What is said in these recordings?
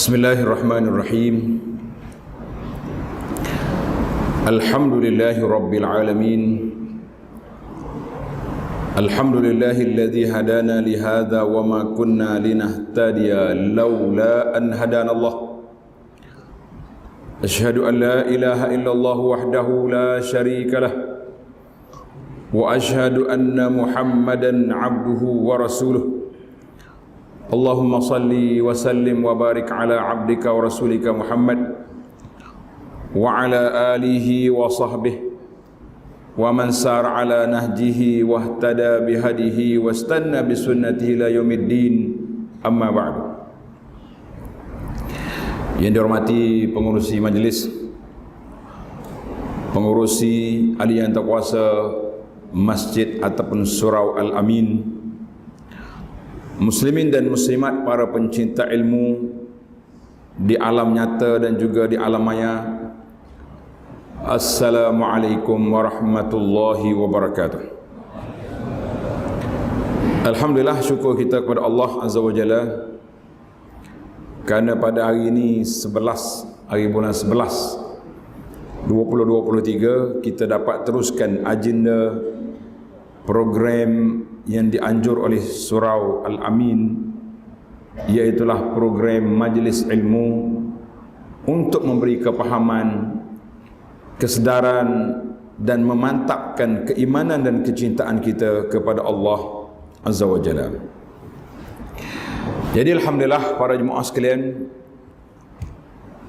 Bismillahirrahmanirrahim. Alhamdulillahi rabbil alamin. Alhamdulillahilladzi hadana li hadza wa ma kunna linahtadiya laula an hadana Allah. Asyhadu an la ilaha illallah wahdahu la syarika lah. Wa asyhadu anna Muhammadan abduhu wa rasuluh. Allahumma salli wa sallim wa barik ala abdika wa rasulika Muhammad wa ala alihi wa sahbihi wa man sar ala nahjihi wa ihtada bihadihi wa istanna bisunnatihi ila yaumiddin, amma ba'du. Yang dihormati pengurusi majlis, pengurusi ahli yang terkuasa masjid ataupun surau Al-Amin, muslimin dan muslimat, para pencinta ilmu di alam nyata dan juga di alam maya. Assalamualaikum warahmatullahi wabarakatuh. Alhamdulillah, syukur kita kepada Allah Azza wa Jalla kerana pada hari ini 11 hari bulan 11 2023 kita dapat teruskan agenda program yang dianjur oleh surau Al-Amin, iaitulah program majlis ilmu untuk memberi kepahaman, kesedaran dan memantapkan keimanan dan kecintaan kita kepada Allah Azza wa Jalla. Jadi alhamdulillah para jemaah sekalian,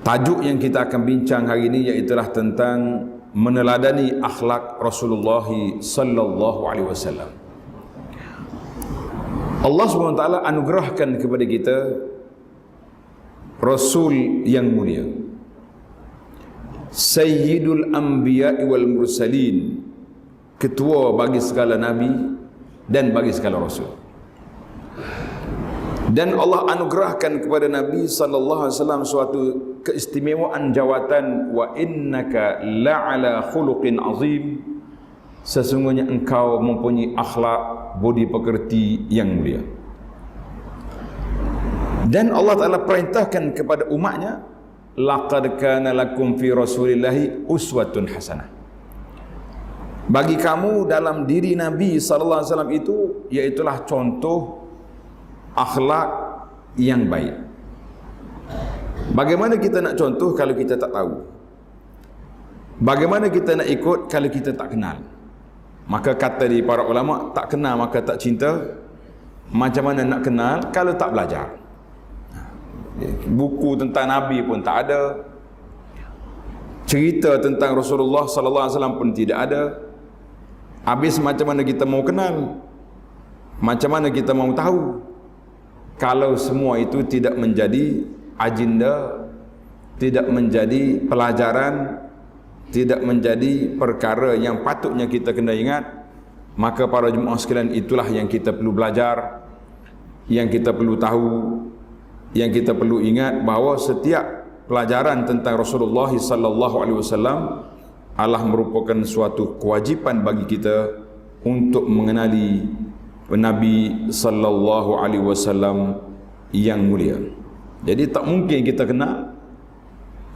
tajuk yang kita akan bincang hari ini iaitulah tentang meneladani akhlak Rasulullah sallallahu alaihi wasallam. Allah SWT anugerahkan kepada kita Rasul yang mulia, Sayyidul Anbiya'i wal Mursalin, ketua bagi segala Nabi dan bagi segala Rasul. Dan Allah anugerahkan kepada Nabi SAW suatu keistimewaan jawatan, wa innaka la'ala khuluqin azim, sesungguhnya engkau mempunyai akhlak budi pekerti yang mulia. Dan Allah Ta'ala perintahkan kepada umatnya, laqad kana lakum fi rasulillahi uswatun hasanah. Bagi kamu dalam diri Nabi SAW itu, iaitulah contoh akhlak yang baik. Bagaimana kita nak contoh kalau kita tak tahu? Bagaimana kita nak ikut kalau kita tak kenal? Maka kata di para ulama, tak kenal maka tak cinta. Macam mana nak kenal kalau tak belajar? Buku tentang Nabi pun tak ada, cerita tentang Rasulullah sallallahu alaihi wasallam pun tidak ada. Habis macam mana kita mau kenal? Macam mana kita mau tahu kalau semua itu tidak menjadi agenda, tidak menjadi pelajaran, tidak menjadi perkara yang patutnya kita kena ingat? Maka para jemaah sekalian, itulah yang kita perlu belajar, yang kita perlu tahu, yang kita perlu ingat, bahawa setiap pelajaran tentang Rasulullah sallallahu alaihi wasallam adalah merupakan suatu kewajipan bagi kita untuk mengenali Nabi sallallahu alaihi wasallam yang mulia. Jadi tak mungkin kita kenal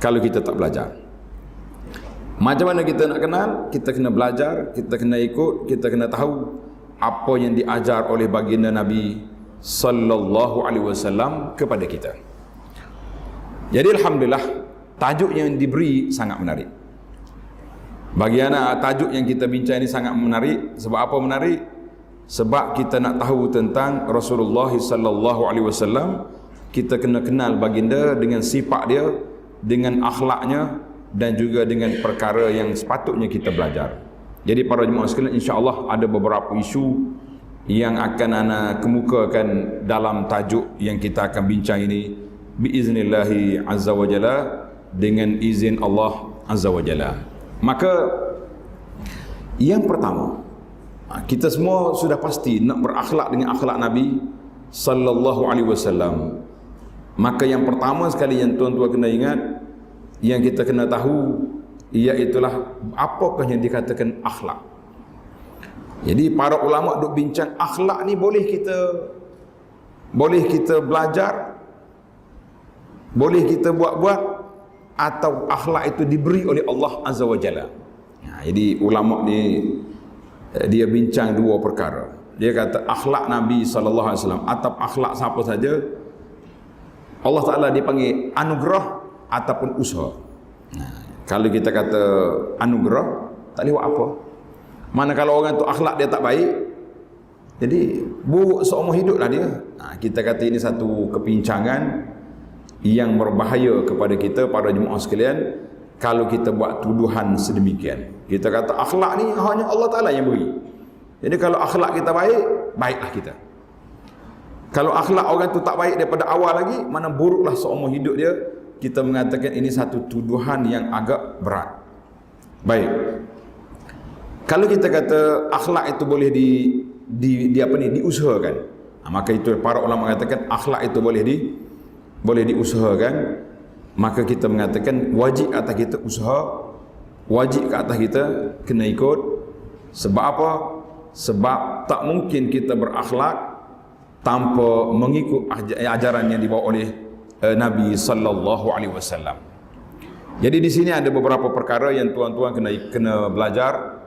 kalau kita tak belajar. Macam mana kita nak kenal? Kita kena belajar, kita kena ikut, kita kena tahu apa yang diajar oleh baginda Nabi sallallahu alaihi wasallam kepada kita. Jadi alhamdulillah, tajuk yang diberi sangat menarik. Bagi anak, tajuk yang kita bincang ini sangat menarik. Sebab apa menarik? Sebab kita nak tahu tentang Rasulullah sallallahu alaihi wasallam. Kita kena kenal baginda dengan sifat dia, dengan akhlaknya, dan juga dengan perkara yang sepatutnya kita belajar. Jadi para jemaah sekalian, insya-Allah ada beberapa isu yang akan ana kemukakan dalam tajuk yang kita akan bincang ini biiznillahi azza wa jalla, dengan izin Allah azza wa jalla. Maka yang pertama, kita semua sudah pasti nak berakhlak dengan akhlak Nabi sallallahu alaihi wasallam. Maka yang pertama sekali yang tuan-tuan kena ingat, yang kita kena tahu, iaitulah apakah yang dikatakan akhlak. Jadi para ulama duk bincang akhlak ni boleh kita belajar, boleh kita buat-buat, atau akhlak itu diberi oleh Allah Azza wa Jalla. Jadi ulama ni dia bincang dua perkara. Dia kata akhlak Nabi SAW atau akhlak siapa saja, Allah Ta'ala dipanggil anugerah ataupun usaha. Kalau kita kata anugerah, tak boleh buat apa. Mana kalau orang tu akhlak dia tak baik, jadi buruk seumur hidup lah dia. Kita kata ini satu kepincangan yang berbahaya kepada kita, para jemaah sekalian, kalau kita buat tuduhan sedemikian. Kita kata akhlak ni hanya Allah Ta'ala yang beri. Jadi kalau akhlak kita baik, baiklah kita. Kalau akhlak orang tu tak baik daripada awal lagi, mana buruklah seumur hidup dia, kita mengatakan ini satu tuduhan yang agak berat. Baik. Kalau kita kata akhlak itu boleh diusahakan, maka itu para ulama mengatakan akhlak itu boleh diusahakan, maka kita mengatakan wajib atas kita usaha, wajib ke atas kita kena ikut. Sebab apa? Sebab tak mungkin kita berakhlak tanpa mengikut ajaran yang dibawa oleh Nabi sallallahu alaihi wasallam. Jadi di sini ada beberapa perkara yang tuan-tuan kena belajar,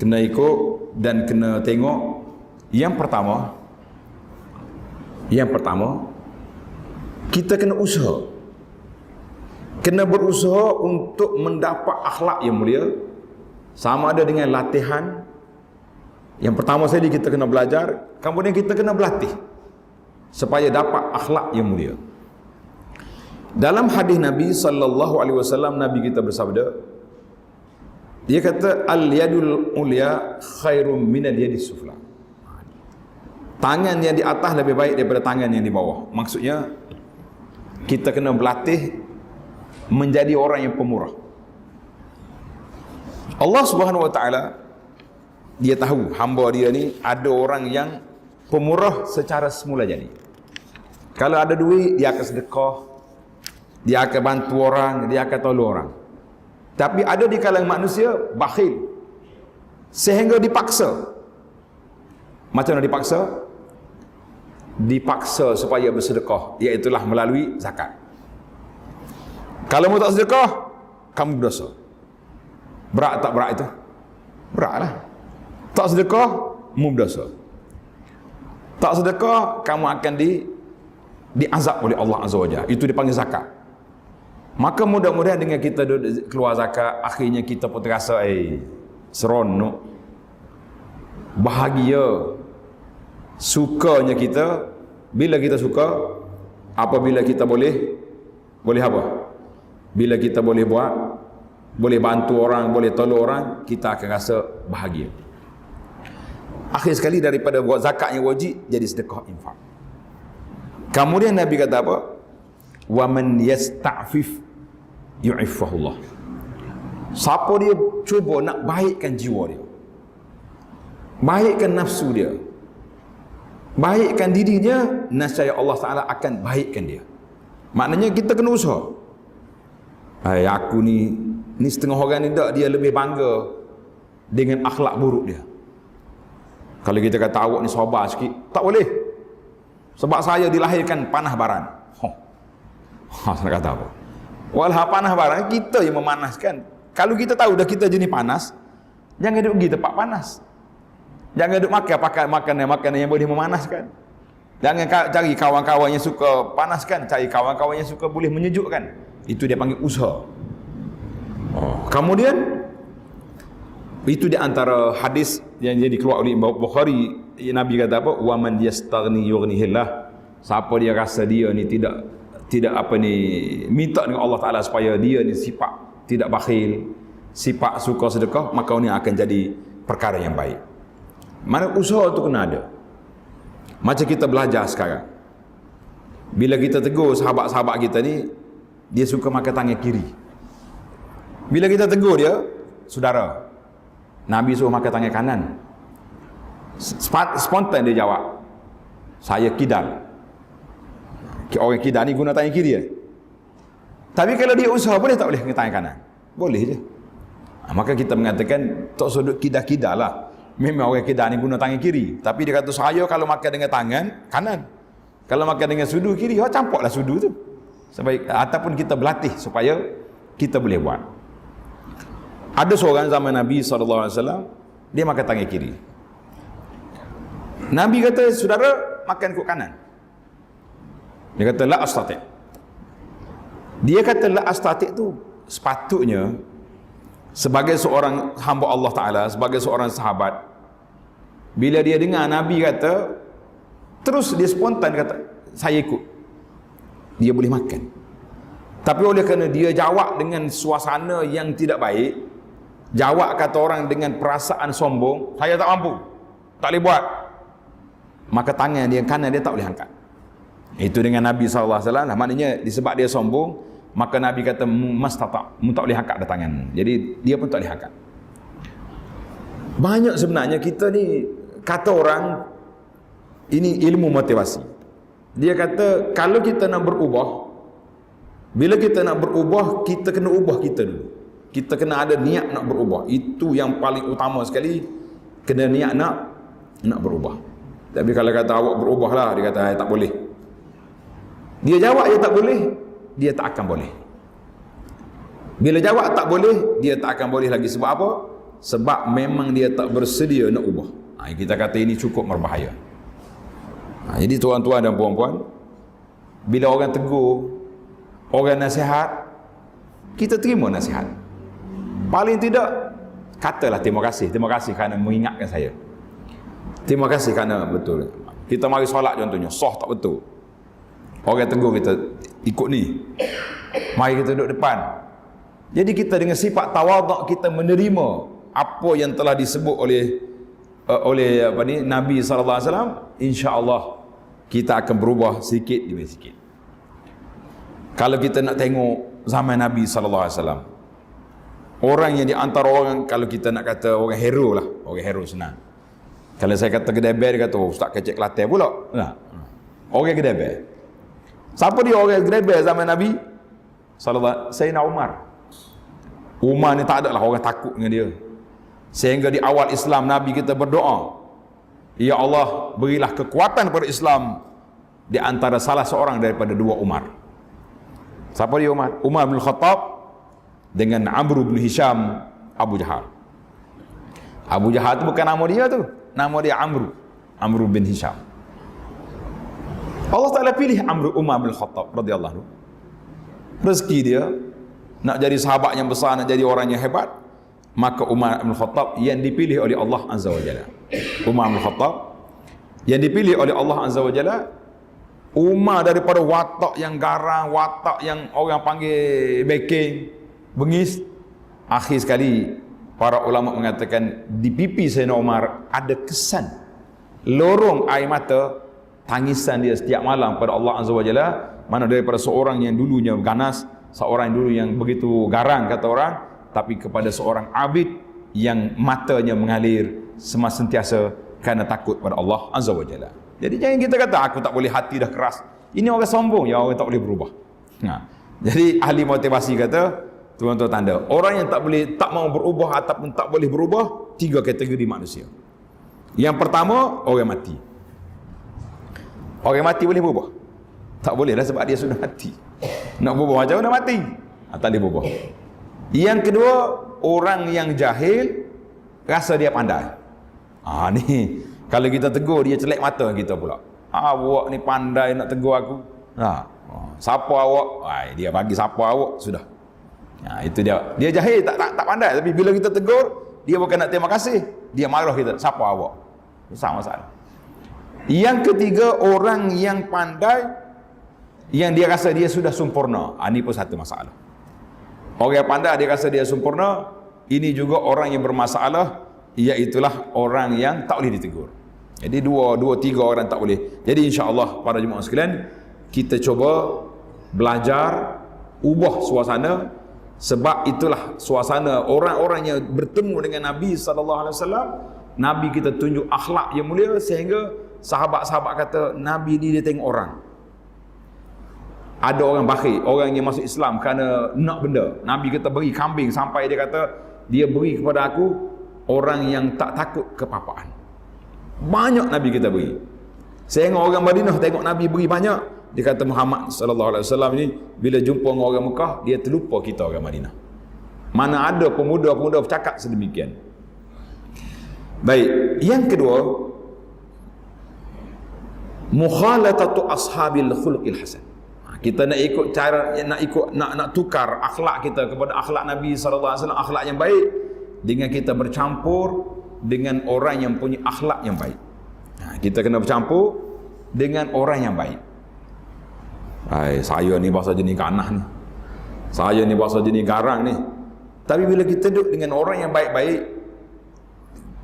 kena ikut dan kena tengok. Yang pertama, kita kena usaha. Kena berusaha untuk mendapat akhlak yang mulia. Sama ada dengan latihan. Yang pertama sekali kita kena belajar, kemudian kita kena berlatih supaya dapat akhlak yang mulia. Dalam hadis Nabi sallallahu alaihi wasallam, Nabi kita bersabda, dia kata al-yadul ulya khairum minal yadis sufla. Tangan yang di atas lebih baik daripada tangan yang di bawah. Maksudnya kita kena berlatih menjadi orang yang pemurah. Allah Subhanahu wa taala dia tahu hamba dia ni ada orang yang pemurah secara semula jadi. Kalau ada duit, dia akan sedekah, dia akan bantu orang, dia akan tolong orang. Tapi ada di kalangan manusia bakhil sehingga dipaksa. Macam mana dipaksa? Dipaksa supaya bersedekah, iaitulah melalui zakat. Kalau mu tak sedekah, kamu berdosa. Berat tak berat itu? Beratlah. Tak sedekah, mu berdosa. Tak sedekah, kamu akan diazab oleh Allah Azza wa Jalla. Itu dipanggil zakat. Maka mudah-mudahan dengan kita keluar zakat, akhirnya kita pun terasa seronok, bahagia, sukanya kita. Bila kita suka, apabila kita boleh apa? Bila kita boleh buat, boleh bantu orang, boleh tolong orang, kita akan rasa bahagia. Akhir sekali daripada buat zakat yang wajib, jadi sedekah infak. Kemudian Nabi kata apa? Wa man yasta'fif yu'iffahullah. Siapa dia cuba nak baikkan jiwa dia, baikkan nafsu dia, baikkan dirinya, nescaya Allah Ta'ala akan baikkan dia. Maknanya kita kena usaha. Aku ni setengah orang ni tak, dia lebih bangga dengan akhlak buruk dia. Kalau kita kata awak ni sabar sikit, tak boleh. Sebab saya dilahirkan panah baran. Saya nak kata apa? Walau panah baran, kita yang memanaskan. Kalau kita tahu dah kita jenis panas, jangan duduk pergi tempat panas. Jangan duduk pakai makanan yang boleh memanaskan. Jangan cari kawan-kawan yang suka panaskan, cari kawan-kawan yang suka boleh menyejukkan. Itu dia panggil usaha. Kemudian itu di antara hadis yang jadi keluar oleh Imam Bukhari, Nabi kata apa? Wa man yastaghni yughnihillah. Siapa dia rasa dia ni tidak minta dengan Allah Taala supaya dia ni sifat tidak bakhil, sifat suka sedekah, maka ini akan jadi perkara yang baik. Mana usaha tu kena ada. Macam kita belajar sekarang. Bila kita tegur sahabat-sahabat kita ni, dia suka makan tangan kiri. Bila kita tegur dia, saudara, Nabi suruh makan tangan kanan. Spontan dia jawab, saya kidal. Orang kidal ni guna tangan kiri. Tapi kalau dia usaha, boleh tak boleh dengan tangan kanan? Boleh je. Maka kita mengatakan, tak sudut kidal-kidal lah. Memang orang kidal ni guna tangan kiri. Tapi dia kata, saya kalau makan dengan tangan kanan, kalau makan dengan sudu kiri, campurlah sudu tu. ataupun kita berlatih supaya kita boleh buat. Ada seorang zaman Nabi SAW, dia makan tangan kiri. Nabi kata, saudara makan kuk kanan. Dia kata, la astati'. Dia kata la astati' tu sepatutnya sebagai seorang hamba Allah Ta'ala, sebagai seorang sahabat, bila dia dengar Nabi kata, terus dia spontan kata, saya ikut. Dia boleh makan. Tapi oleh kerana dia jawab dengan suasana yang tidak baik, jawab kata orang dengan perasaan sombong, saya tak mampu, tak boleh buat, maka tangan dia kanan dia tak boleh angkat. Itu dengan Nabi SAW, maknanya disebab dia sombong, maka Nabi kata mastata', mu tak boleh angkat dah tangan. Jadi dia pun tak boleh angkat. Banyak sebenarnya kita ni, kata orang, ini ilmu motivasi. Dia kata kalau kita nak berubah, bila kita nak berubah, kita kena ubah kita dulu. Kita kena ada niat nak berubah. Itu yang paling utama sekali, kena niat nak berubah. Tapi kalau kata awak berubahlah, dia kata tak boleh. Dia jawab dia tak boleh, dia tak akan boleh. Bila jawab tak boleh, dia tak akan boleh lagi. Sebab apa? Sebab memang dia tak bersedia nak ubah. Kita kata ini cukup berbahaya. Jadi tuan-tuan dan puan-puan, bila orang tegur, orang nasihat, kita terima nasihat. Paling tidak, katalah terima kasih kerana mengingatkan saya. Terima kasih kerana betul. Kita mari solat contohnya, sah tak betul, orang tegur kita, ikut ni, mari kita duduk depan. Jadi kita dengan sifat tawaduk, kita menerima apa yang telah disebut oleh Nabi SAW. InsyaAllah kita akan berubah sikit demi sikit. Kalau kita nak tengok zaman Nabi SAW, orang yang di antara orang, kalau kita nak kata orang hero lah, orang hero senang. Kalau saya kata Gedebel, dia kata, oh, Ustaz Kecik Kelantan pula. Nah, orang Gedebel. Siapa dia orang Gedebel zaman Nabi SAW? Sayyidina Umar. Umar ni tak ada lah orang takut dengan dia. Sehingga di awal Islam, Nabi kita berdoa, ya Allah, berilah kekuatan kepada Islam di antara salah seorang daripada dua Umar. Siapa dia Umar? Umar bin Khattab dengan Amr bin Hisham Abu Jahal. Abu Jahal tu bukan nama dia tu, nama dia Amr bin Hisham. Allah Ta'ala pilih Umar bin Khattab radhiyallahu anhu. Rezeki dia nak jadi sahabat yang besar, nak jadi orang yang hebat, maka Umar bin Khattab yang dipilih oleh Allah Azza wa Jalla. Umar bin Khattab yang dipilih oleh Allah Azza wa Jalla. Umar daripada watak yang garang, watak yang orang panggil backing, bengis. Akhir sekali para ulama mengatakan di pipi Sayyidina Umar ada kesan lorong air mata, tangisan dia setiap malam pada Allah Azza wa Jalla. Mana daripada seorang yang dulunya ganas, seorang yang dulu yang begitu garang kata orang, tapi kepada seorang abid yang matanya mengalir sentiasa kerana takut pada Allah Azza wa Jalla. Jadi jangan kita kata aku tak boleh, hati dah keras. Ini orang sombong, ya orang tak boleh berubah. Jadi ahli motivasi kata, tuan-tuan tanda, orang yang tak mau berubah ataupun tak boleh berubah, 3 kategori manusia. Yang pertama, orang mati. Orang mati boleh berubah? Tak boleh lah, sebab dia sudah mati. Nak berubah macam mana mati? Tak boleh berubah. Yang kedua, orang yang jahil rasa dia pandai. Ni kalau kita tegur, dia celak mata kita pula. Awak ni pandai nak tegur aku. Siapa awak? Dia bagi siapa awak, sudah. Itu dia. Dia jahil, tak pandai. Tapi bila kita tegur, dia bukan nak terima kasih, dia marah kita. Siapa awak? Sama masalah. Yang ketiga, orang yang pandai, yang dia rasa dia sudah sempurna. Ini pun satu masalah. Orang yang pandai, dia rasa dia sempurna. Ini juga orang yang bermasalah, iaitulah orang yang tak boleh ditegur. Jadi dua, tiga orang tak boleh. Jadi insya-Allah para jemaah sekalian, kita cuba belajar ubah suasana, sebab itulah suasana orang-orang yang bertemu dengan Nabi SAW. Nabi kita tunjuk akhlak yang mulia, sehingga sahabat-sahabat kata Nabi ni dia tengok orang. Ada orang bakhil, orang yang masuk Islam kerana nak benda. Nabi kita beri kambing sampai dia kata dia beri kepada aku orang yang tak takut kepapaan. Banyak Nabi kita beri. Sehingga orang Madinah tengok Nabi beri banyak, Dia kata Muhammad sallallahu alaihi wasallam ni bila jumpa dengan orang Mekah, dia terlupa kita orang Madinah. Mana ada pemuda-pemuda bercakap sedemikian. Baik, yang kedua, mukhalatatu ashabil khuluqil hasan. Kita nak ikut cara, nak tukar akhlak kita kepada akhlak Nabi sallallahu alaihi wasallam, akhlak yang baik, dengan kita bercampur dengan orang yang punya akhlak yang baik. Kita kena bercampur dengan orang yang baik. Saya ni bahasa jenis kanah ni, saya ni bahasa jenis garang ni. Tapi bila kita duduk dengan orang yang baik-baik,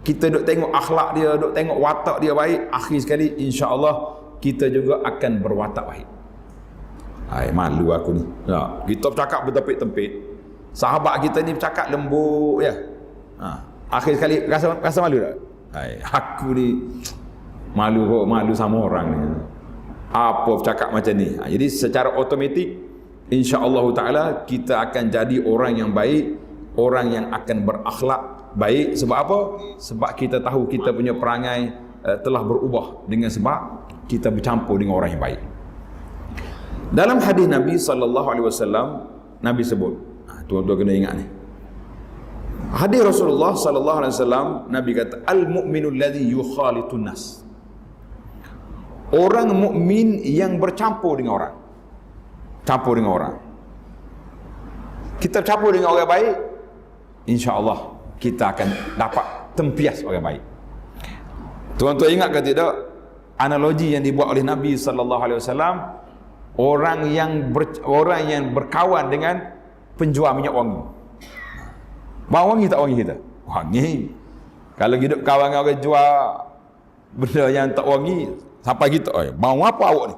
kita duduk tengok akhlak dia, duduk tengok watak dia baik, akhir sekali insya-Allah kita juga akan berwatak baik. Malu aku ni. Kita bercakap bertempik-tempik, sahabat kita ni bercakap lembut ya. Akhir sekali rasa malu tak? Aku ni malu sama orang ni. Apa bercakap macam ni? Jadi secara automatik insya-Allah taala kita akan jadi orang yang baik, orang yang akan berakhlak baik. Sebab apa? Sebab kita tahu kita punya perangai telah berubah dengan sebab kita bercampur dengan orang yang baik. Dalam hadis Nabi sallallahu alaihi wasallam, Nabi sebut, tuan-tuan kena ingat ni. Hadis Rasulullah sallallahu alaihi wasallam, Nabi kata al-mu'minu alladhi yukhalitun nas. Orang mukmin yang bercampur dengan orang. Campur dengan orang. Kita campur dengan orang baik, insya-Allah kita akan dapat tempias orang baik. Tuan-tuan ingat ke tidak analogi yang dibuat oleh Nabi sallallahu alaihi wasallam, orang yang berkawan dengan penjual minyak wangi. Bau wangi tak wangi kita? Wangi. Kalau hidup kawan dengan orang jual benda yang tak wangi, sampai kita, bau apa awak ni?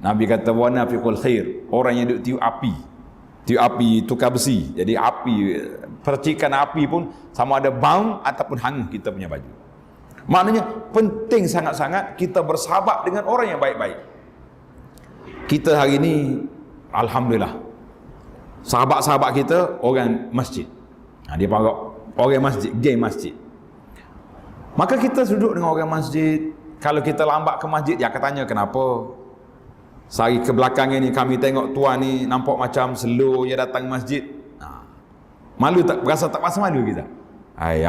Nabi kata wa nafiqul khair, orang yang duk tiup api tukar besi. Jadi api, percikan api pun sama ada bau ataupun hangus kita punya baju. Maknanya penting sangat-sangat kita bersahabat dengan orang yang baik-baik. Kita hari ini alhamdulillah, sahabat-sahabat kita orang masjid. Dia panggil orang masjid, geng masjid. Maka kita duduk dengan orang masjid. Kalau kita lambat ke masjid, dia akan tanya kenapa. Sehari kebelakang ni kami tengok tuan ni nampak macam slow dia datang masjid. Malu tak? Berasa tak pasal malu kita?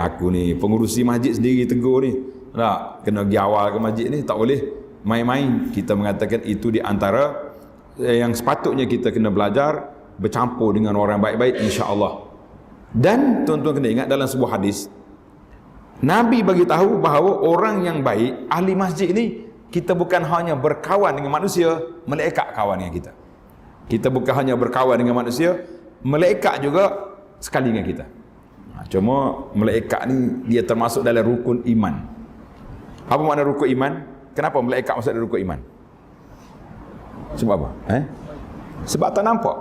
Aku ni pengurusi masjid sendiri tegur ni. Tak, kena pergi awal ke masjid ni, tak boleh main-main. Kita mengatakan itu di antara yang sepatutnya kita kena belajar bercampur dengan orang baik-baik insya-Allah. Dan tuan-tuan kena ingat dalam sebuah hadis Nabi bagi tahu bahawa orang yang baik, ahli masjid ni, kita bukan hanya berkawan dengan manusia, malaikat kawan dengan kita. Kita bukan hanya berkawan dengan manusia, malaikat juga sekali dengan kita. Cuma malaikat ni dia termasuk dalam rukun iman. Apa makna rukun iman? Kenapa malaikat masuk dalam rukun iman? Sebab apa? Sebab tak nampak.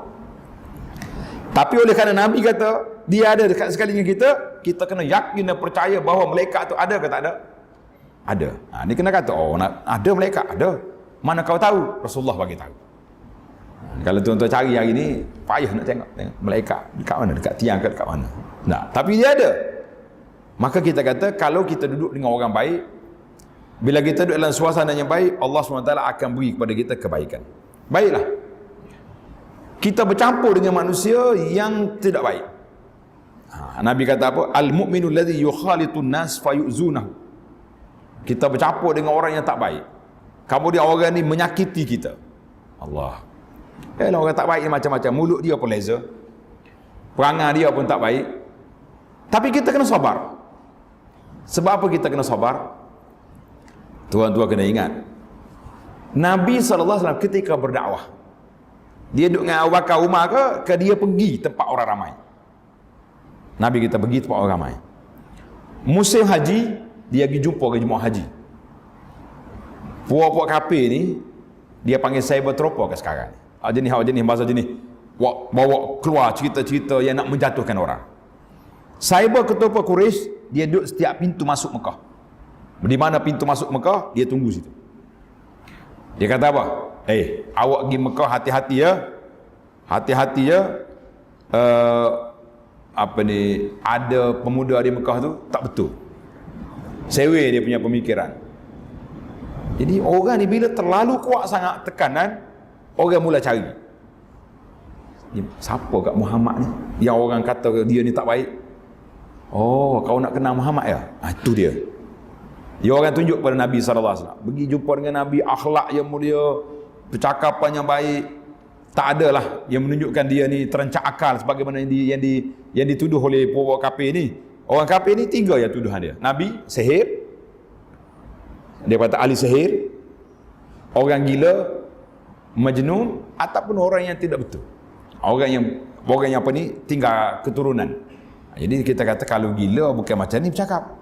Tapi oleh kerana Nabi kata dia ada dekat sekali dengan kita, kita kena yakin dan percaya bahawa malaikat tu ada ke tak ada? Ada. Ni kena kata, ada malaikat, ada. Mana kau tahu? Rasulullah bagi tahu. Kalau tuan-tuan cari hari ni, payah nak tengok malaikat dekat mana, dekat tiang ke dekat mana. Tapi dia ada. Maka kita kata kalau kita duduk dengan orang baik, bila kita duduk dalam suasana yang baik, Allah SWT akan beri kepada kita kebaikan. Baiklah. Kita bercampur dengan manusia yang tidak baik. Nabi kata apa? Al-mu'minu alladhi yukhalitun nas fayu'zunahu. Kita bercampur dengan orang yang tak baik, kemudian orang ni menyakiti kita. Allah. Orang tak baik ni macam-macam. Mulut dia pun leza, perangai dia pun tak baik. Tapi kita kena sabar. Sebab apa kita kena sabar? Tuan-tuan kena ingat, Nabi SAW ketika berdakwah, dia duduk dengan Abu Bakar, Umar ke dia pergi tempat orang ramai. Nabi kita pergi tempat orang ramai. Musim haji, dia pergi jumpa ke jemaah haji. Puak-puak kafir ni, dia panggil cyber tropa ke sekarang. Jenis bahasa jenis bawa keluar cerita-cerita yang nak menjatuhkan orang. Cyber ketua Quraisy, dia duduk setiap pintu masuk Mekah. Di mana pintu masuk Mekah, dia tunggu situ. Dia kata apa? Awak pergi Mekah hati-hati ya. Hati-hati ya. Ada pemuda di Mekah tu tak betul. Sewe dia punya pemikiran. Jadi orang ni bila terlalu kuat sangat tekanan, orang mula cari. Siapa kat Muhammad ni? Yang orang kata dia ni tak baik. Oh, kau nak kenal Muhammad ya? Itu dia. Dia orang tunjuk pada Nabi SAW. Pergi jumpa dengan Nabi, akhlak yang mulia, percakapan yang baik. Tak adalah yang menunjukkan dia ni terancak akal sebagaimana yang dituduh oleh orang kafir ni. Orang kafir ni 3 yang tuduhan dia. Nabi sihir. Dia kata ahli sihir, orang gila, majnun, ataupun orang yang tidak betul. Orang yang apa ni, tinggal keturunan. Jadi kita kata kalau gila bukan macam ni bercakap.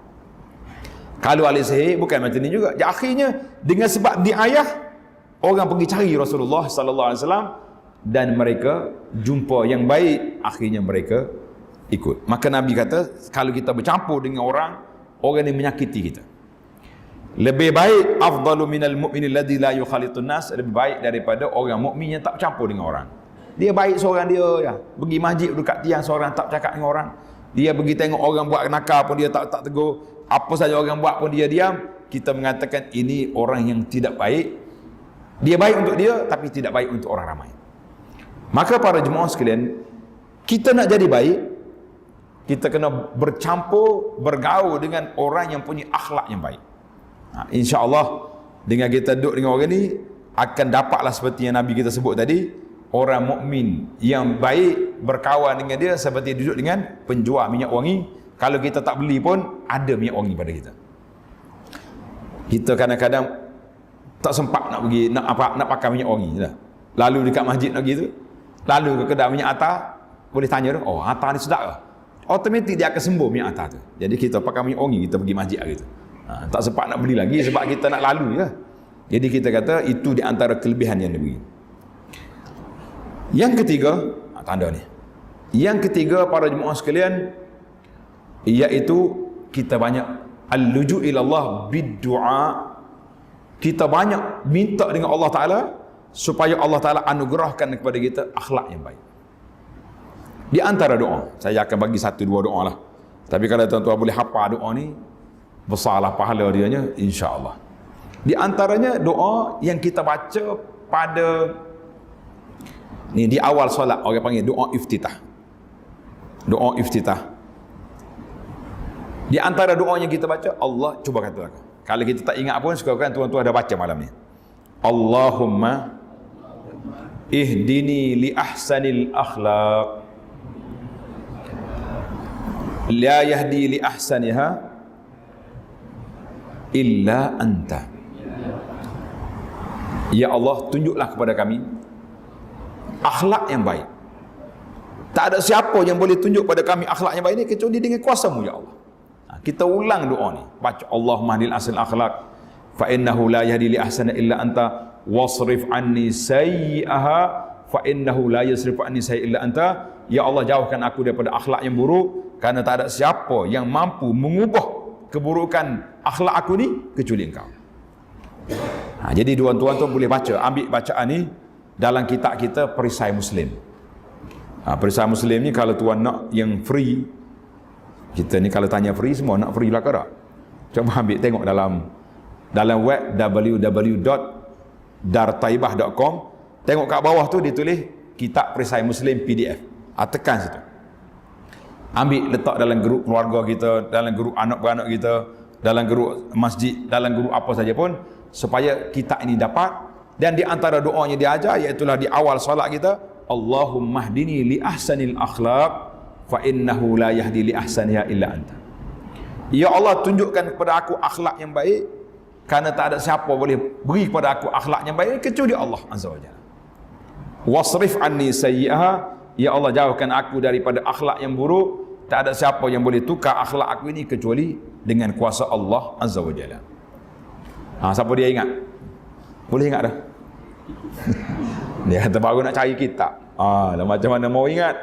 Kalau ahli sihir bukan macam ni juga. Jadi akhirnya dengan sebab diayah, orang pergi cari Rasulullah sallallahu alaihi wasallam dan mereka jumpa yang baik, akhirnya mereka ikut. Maka Nabi kata kalau kita bercampur dengan orang ni menyakiti kita. Lebih baik afdalu minal mu'min alladhi la yukhalitun nas, lebih baik daripada orang mukmin yang tak bercampur dengan orang. Dia baik seorang dia ya. Pergi masjid dekat tiang seorang tak bercakap dengan orang. Dia pergi tengok orang buat nakal pun dia tak tegur. Apa saja orang buat pun dia diam. Kita mengatakan ini orang yang tidak baik. Dia baik untuk dia tapi tidak baik untuk orang ramai. Maka para jemaah sekalian, kita nak jadi baik, kita kena bercampur, bergaul dengan orang yang punya akhlak yang baik. InsyaAllah dengan kita duduk dengan orang ni akan dapatlah seperti yang Nabi kita sebut tadi, orang mukmin yang baik berkawan dengan dia seperti duduk dengan penjual minyak wangi. Kalau kita tak beli pun ada minyak wangi pada kita. Kita kadang-kadang tak sempat nak pergi nak pakai minyak wangi lah. Lalu dekat masjid nak gitu, lalu ke kedai minyak atar, boleh tanya tu, oh atar ni sedap ke? Automatik dia akan sembuh minyak atar tu. Jadi kita pakai minyak wangi, kita pergi masjid gitu. Tak sempat nak beli lagi sebab kita nak lalu je. Jadi kita kata itu di antara kelebihan yang diberi. Yang ketiga, tanda ni. Yang ketiga para jemaah sekalian, iaitu kita banyak al-luju' ila Allah bid-du'a. Kita banyak minta dengan Allah Taala supaya Allah Taala anugerahkan kepada kita akhlak yang baik. Di antara doa, saya akan bagi 1-2 doa lah. Tapi kalau tuan-tuan boleh hafal doa ni, besarlah pahala dianya insya-Allah. Di antaranya doa yang kita baca pada ni di awal solat, orang panggil doa iftitah. Doa iftitah. Di antara doa yang kita baca, Allah cuba katakan. Kalau kita tak ingat pun sekarang tuan-tuan dah baca malam ni. Allahumma ihdini li ahsanil akhlaq. La yahdi li ahsaniha illa anta. Ya Allah, tunjuklah kepada kami akhlak yang baik. Tak ada siapa yang boleh tunjuk pada kami akhlak yang baik ini kecuali dengan kuasa-Mu ya Allah. Kita ulang doa ni. Baca Allahumma hdil ahsanil akhlaq fa innahu la yahdi li ahsana illa anta wasrif anni sayyi'aha fa innahu la yasrif anni sayyi'a illa anta. Ya Allah, jauhkan aku daripada akhlak yang buruk kerana tak ada siapa yang mampu mengubah keburukan akhlak aku ni kecuali Engkau. Jadi tuan-tuan boleh baca, ambil bacaan ni dalam kitab kita Perisai Muslim. Perisai Muslim ni kalau tuan nak yang free, kita ni kalau tanya free semua nak free lah ke tak? Coba ambil tengok dalam web www.dartaibah.com, tengok kat bawah tu dia tulis kitab Perisai Muslim PDF. Tekan situ. Ambil letak dalam grup keluarga kita, dalam grup anak-beranak kita, dalam grup masjid, dalam grup apa saja pun, supaya kita ini dapat. Dan di antara doanya dia ajar, iaitulah di awal solat kita, Allahumma hdini li ahsanil akhlaq fa innahu la yahdi li ahsaniha illa anta. Ya Allah, tunjukkan kepada aku akhlak yang baik kerana tak ada siapa boleh beri kepada aku akhlak yang baik kecuali Allah Azza wa Jalla. Wasrif anni sayyi'aha, ya Allah, jauhkan aku daripada akhlak yang buruk. Tak ada siapa yang boleh tukar akhlak aku ini kecuali dengan kuasa Allah Azza wa Jalla. Siapa dia ingat? Boleh ingat dah? Dia kata baru nak cari kitab. Macam mana mau ingat?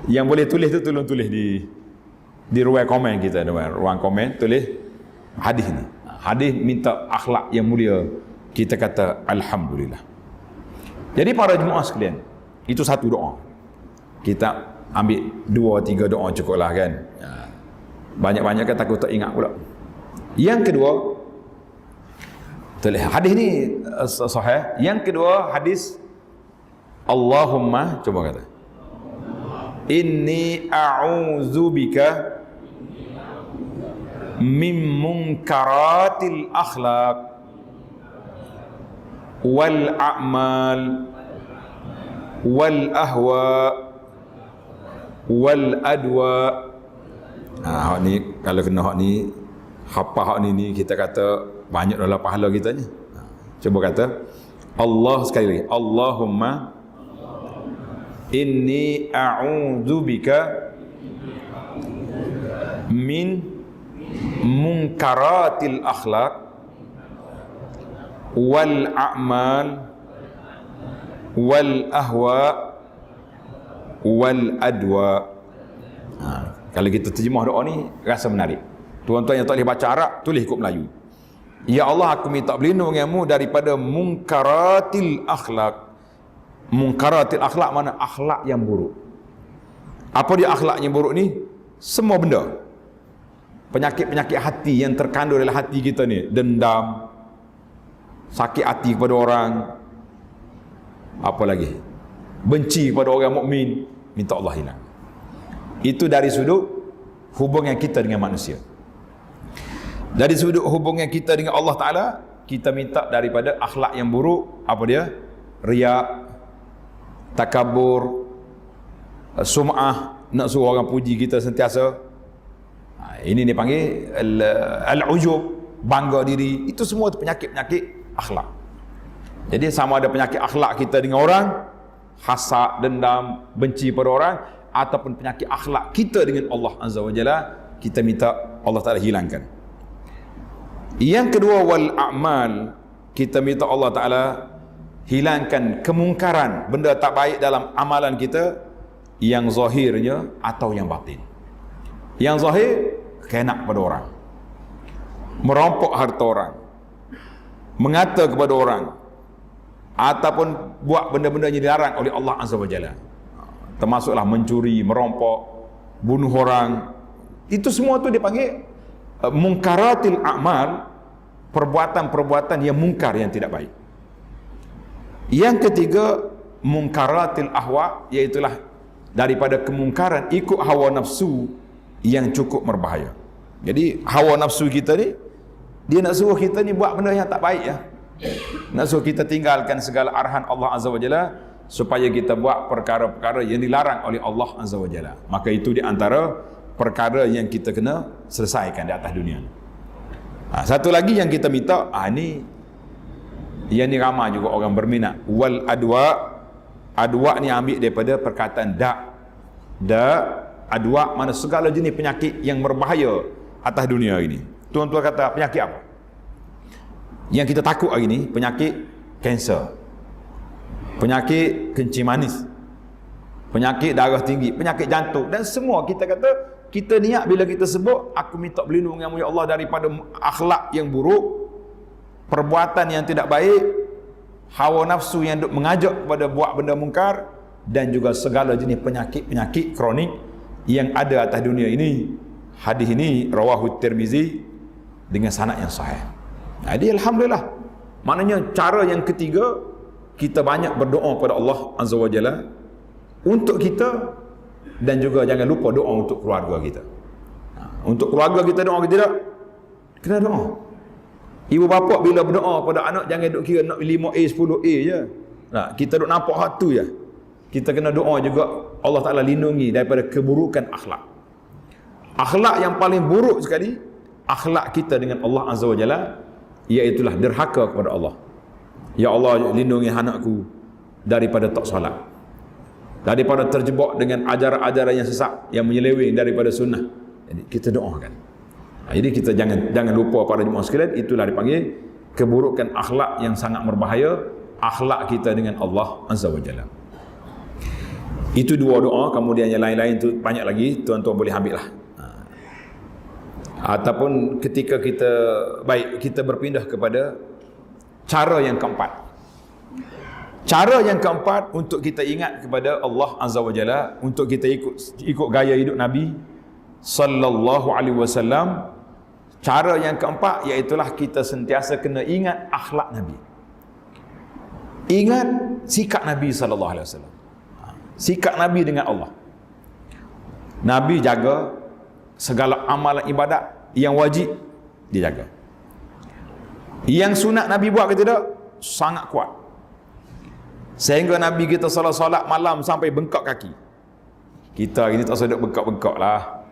Yang boleh tulis tu tolong tulis di ruang komen kita, ruang komen tulis hadis ni. Hadis minta akhlak yang mulia. Kita kata alhamdulillah. Jadi para jemaah sekalian, itu satu doa. Kita ambil 2-3 doa cukup lah kan. Banyak-banyak kan takut tak ingat pula. Yang kedua, Itulah hadis ni sahih. Yang kedua hadis Allahumma, coba kata, inni a'udzubika min munkaratil akhlaq wal a'mal wal ahwa wal adwa. Hak ni kalau kena hak ni, hafal hak ni kita kata banyak dalam pahala kita ni. Cuba kata Allah sekali lagi, Allahumma inni a'udzubika min munkaratil akhlaq wal a'mal wal ahwa wal adwa. Kalau kita terjemah doa ni rasa menarik. Tuan-tuan yang tak boleh baca Arab, tulis ikut Melayu. Ya Allah, aku minta berlindung denganmu daripada munkaratil akhlak. Munkaratil akhlak mana? Akhlak yang buruk. Apa dia akhlak yang buruk ni? Semua benda. Penyakit-penyakit hati yang terkandung dalam hati kita ni. Dendam, sakit hati kepada orang, apa lagi? Benci kepada orang mukmin, minta Allah hilang. Itu dari sudut hubungan kita dengan manusia. Dari sudut hubungan kita dengan Allah Ta'ala, kita minta daripada akhlak yang buruk. Apa dia? Riak, takabur, sum'ah, nak suruh orang puji kita sentiasa. Ini dipanggil al-ujub, bangga diri. Itu semua penyakit-penyakit akhlak. Jadi sama ada penyakit akhlak kita dengan orang, hasad, dendam, benci pada orang, ataupun penyakit akhlak kita dengan Allah Azza wa Jalla, kita minta Allah Ta'ala hilangkan. Yang kedua, wal a'mal, kita minta Allah Ta'ala hilangkan kemungkaran, benda tak baik dalam amalan kita, yang zahirnya atau yang batin. Yang zahir, khianat pada orang, merompok harta orang, mengata kepada orang, ataupun buat benda-benda yang dilarang oleh Allah Azza wa Jalla. Termasuklah mencuri, merompok, bunuh orang. Itu semua tu dipanggil munkaratil a'mal, perbuatan-perbuatan yang mungkar, yang tidak baik. Yang ketiga, munkaratil ahwa, iaitulah daripada kemungkaran ikut hawa nafsu yang cukup berbahaya. Jadi hawa nafsu kita ni, dia nak suruh kita ni buat benda yang tak baik ya. Nak suruh kita tinggalkan segala arahan Allah Azza wa Jalla, supaya kita buat perkara-perkara yang dilarang oleh Allah Azza wa Jalla. Maka itu di antara perkara yang kita kena selesaikan di atas dunia. Satu lagi yang kita minta, yang ni ramai juga orang berminat, wal adwa. Adwa ni ambil daripada perkataan adwa, mana segala jenis penyakit yang berbahaya atas dunia ini. Tuan-tuan kata penyakit apa yang kita takut hari ni? Penyakit kanser, penyakit kencing manis, penyakit darah tinggi, penyakit jantung, dan semua kita kata, kita niat bila kita sebut, aku minta berlindung denganmu ya Allah daripada akhlak yang buruk, perbuatan yang tidak baik, hawa nafsu yang mengajak kepada buat benda mungkar, dan juga segala jenis penyakit-penyakit kronik yang ada atas dunia ini. Hadis ini rawahu Tirmizi dengan sanad yang sahih. Jadi alhamdulillah, maknanya cara yang ketiga, kita banyak berdoa kepada Allah Azza wa Jalla untuk kita, dan juga jangan lupa doa untuk keluarga kita. Untuk keluarga kita doa ke tidak? Kena doa. Ibu bapa bila berdoa pada anak, jangan duk kira nak 5A 10A je. Kita duk nampak hak tu je. Kita kena doa juga Allah Ta'ala lindungi daripada keburukan akhlak. Akhlak yang paling buruk sekali, akhlak kita dengan Allah Azza wa Jalla, iaitulah derhaka kepada Allah. Ya Allah, lindungi anakku daripada tak solat, daripada terjebak dengan ajaran-ajaran yang sesat, yang menyeleweng daripada sunnah. Jadi kita doakan. Jadi kita jangan lupa para jemaah sekalian, itulah dipanggil keburukan akhlak yang sangat berbahaya, akhlak kita dengan Allah Azza wa Jalla. Itu dua doa. Kemudian yang lain-lain tu banyak lagi, tuan-tuan boleh ambil lah. Ataupun ketika kita berpindah kepada cara yang keempat. Cara yang keempat untuk kita ingat kepada Allah Azza wa Jalla, untuk kita ikut gaya hidup Nabi sallallahu alaihi wasallam. Cara yang keempat iaitulah kita sentiasa kena ingat akhlak Nabi. Ingat sikap Nabi sallallahu alaihi wasallam. Sikap Nabi dengan Allah. Nabi jaga segala amalan ibadat yang wajib dijaga. Yang sunat Nabi buat ke tidak? Sangat kuat. Sehingga Nabi kita solat malam sampai bengkak kaki. Kita ini tak sedap bengkak-bengkak lah.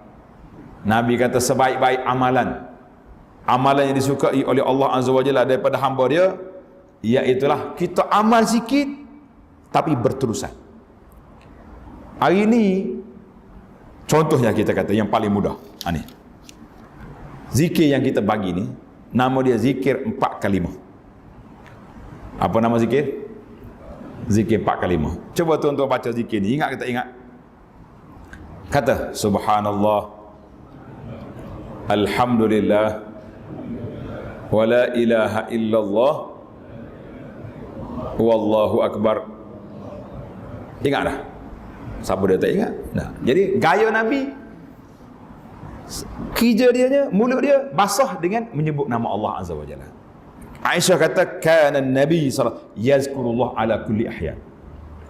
Nabi kata sebaik-baik amalan yang disukai oleh Allah Azza wa Jalla daripada hamba dia, iaitulah kita amal sikit tapi berterusan. Hari ini contohnya kita kata yang paling mudah ni. Zikir yang kita bagi ni, nama dia zikir 4 kalimah. Apa nama zikir? Zikir 4 kalimah. Coba tuan-tuan baca zikir ni, ingat ke tak ingat? Kata subhanallah, alhamdulillah, wa la ilaha illallah, wallahu akbar. Ingat dah? Siapa dia tak ingat? Nah, jadi gaya Nabi, kerja dia, mulut dia basah dengan menyebut nama Allah Azza wa Jalla. Aisyah kata kana Nabi sallallahu yazkurullah ala kulli ahyan.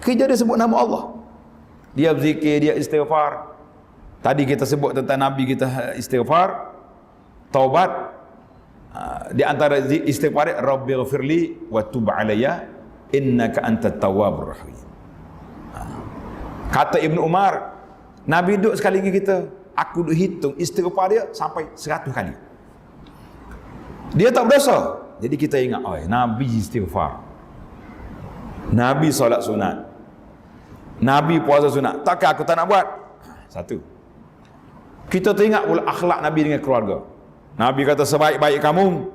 Kerja dia sebut nama Allah. Dia berzikir, dia istighfar. Tadi kita sebut tentang Nabi kita istighfar, taubat. Di antara istighfar dia, Rabbighfirli wa tub alayya innaka antat tawwabur rahim. Kata Ibnu Umar, Nabi duduk sekali dengan kita, aku duk hitung istighfar dia sampai 100 kali. Dia tak berdosa. Jadi kita ingat, oh, Nabi istighfar, Nabi solat sunat, Nabi puasa sunat. Takkan aku tak nak buat? Satu. Kita teringat pula akhlak Nabi dengan keluarga. Nabi kata sebaik-baik kamu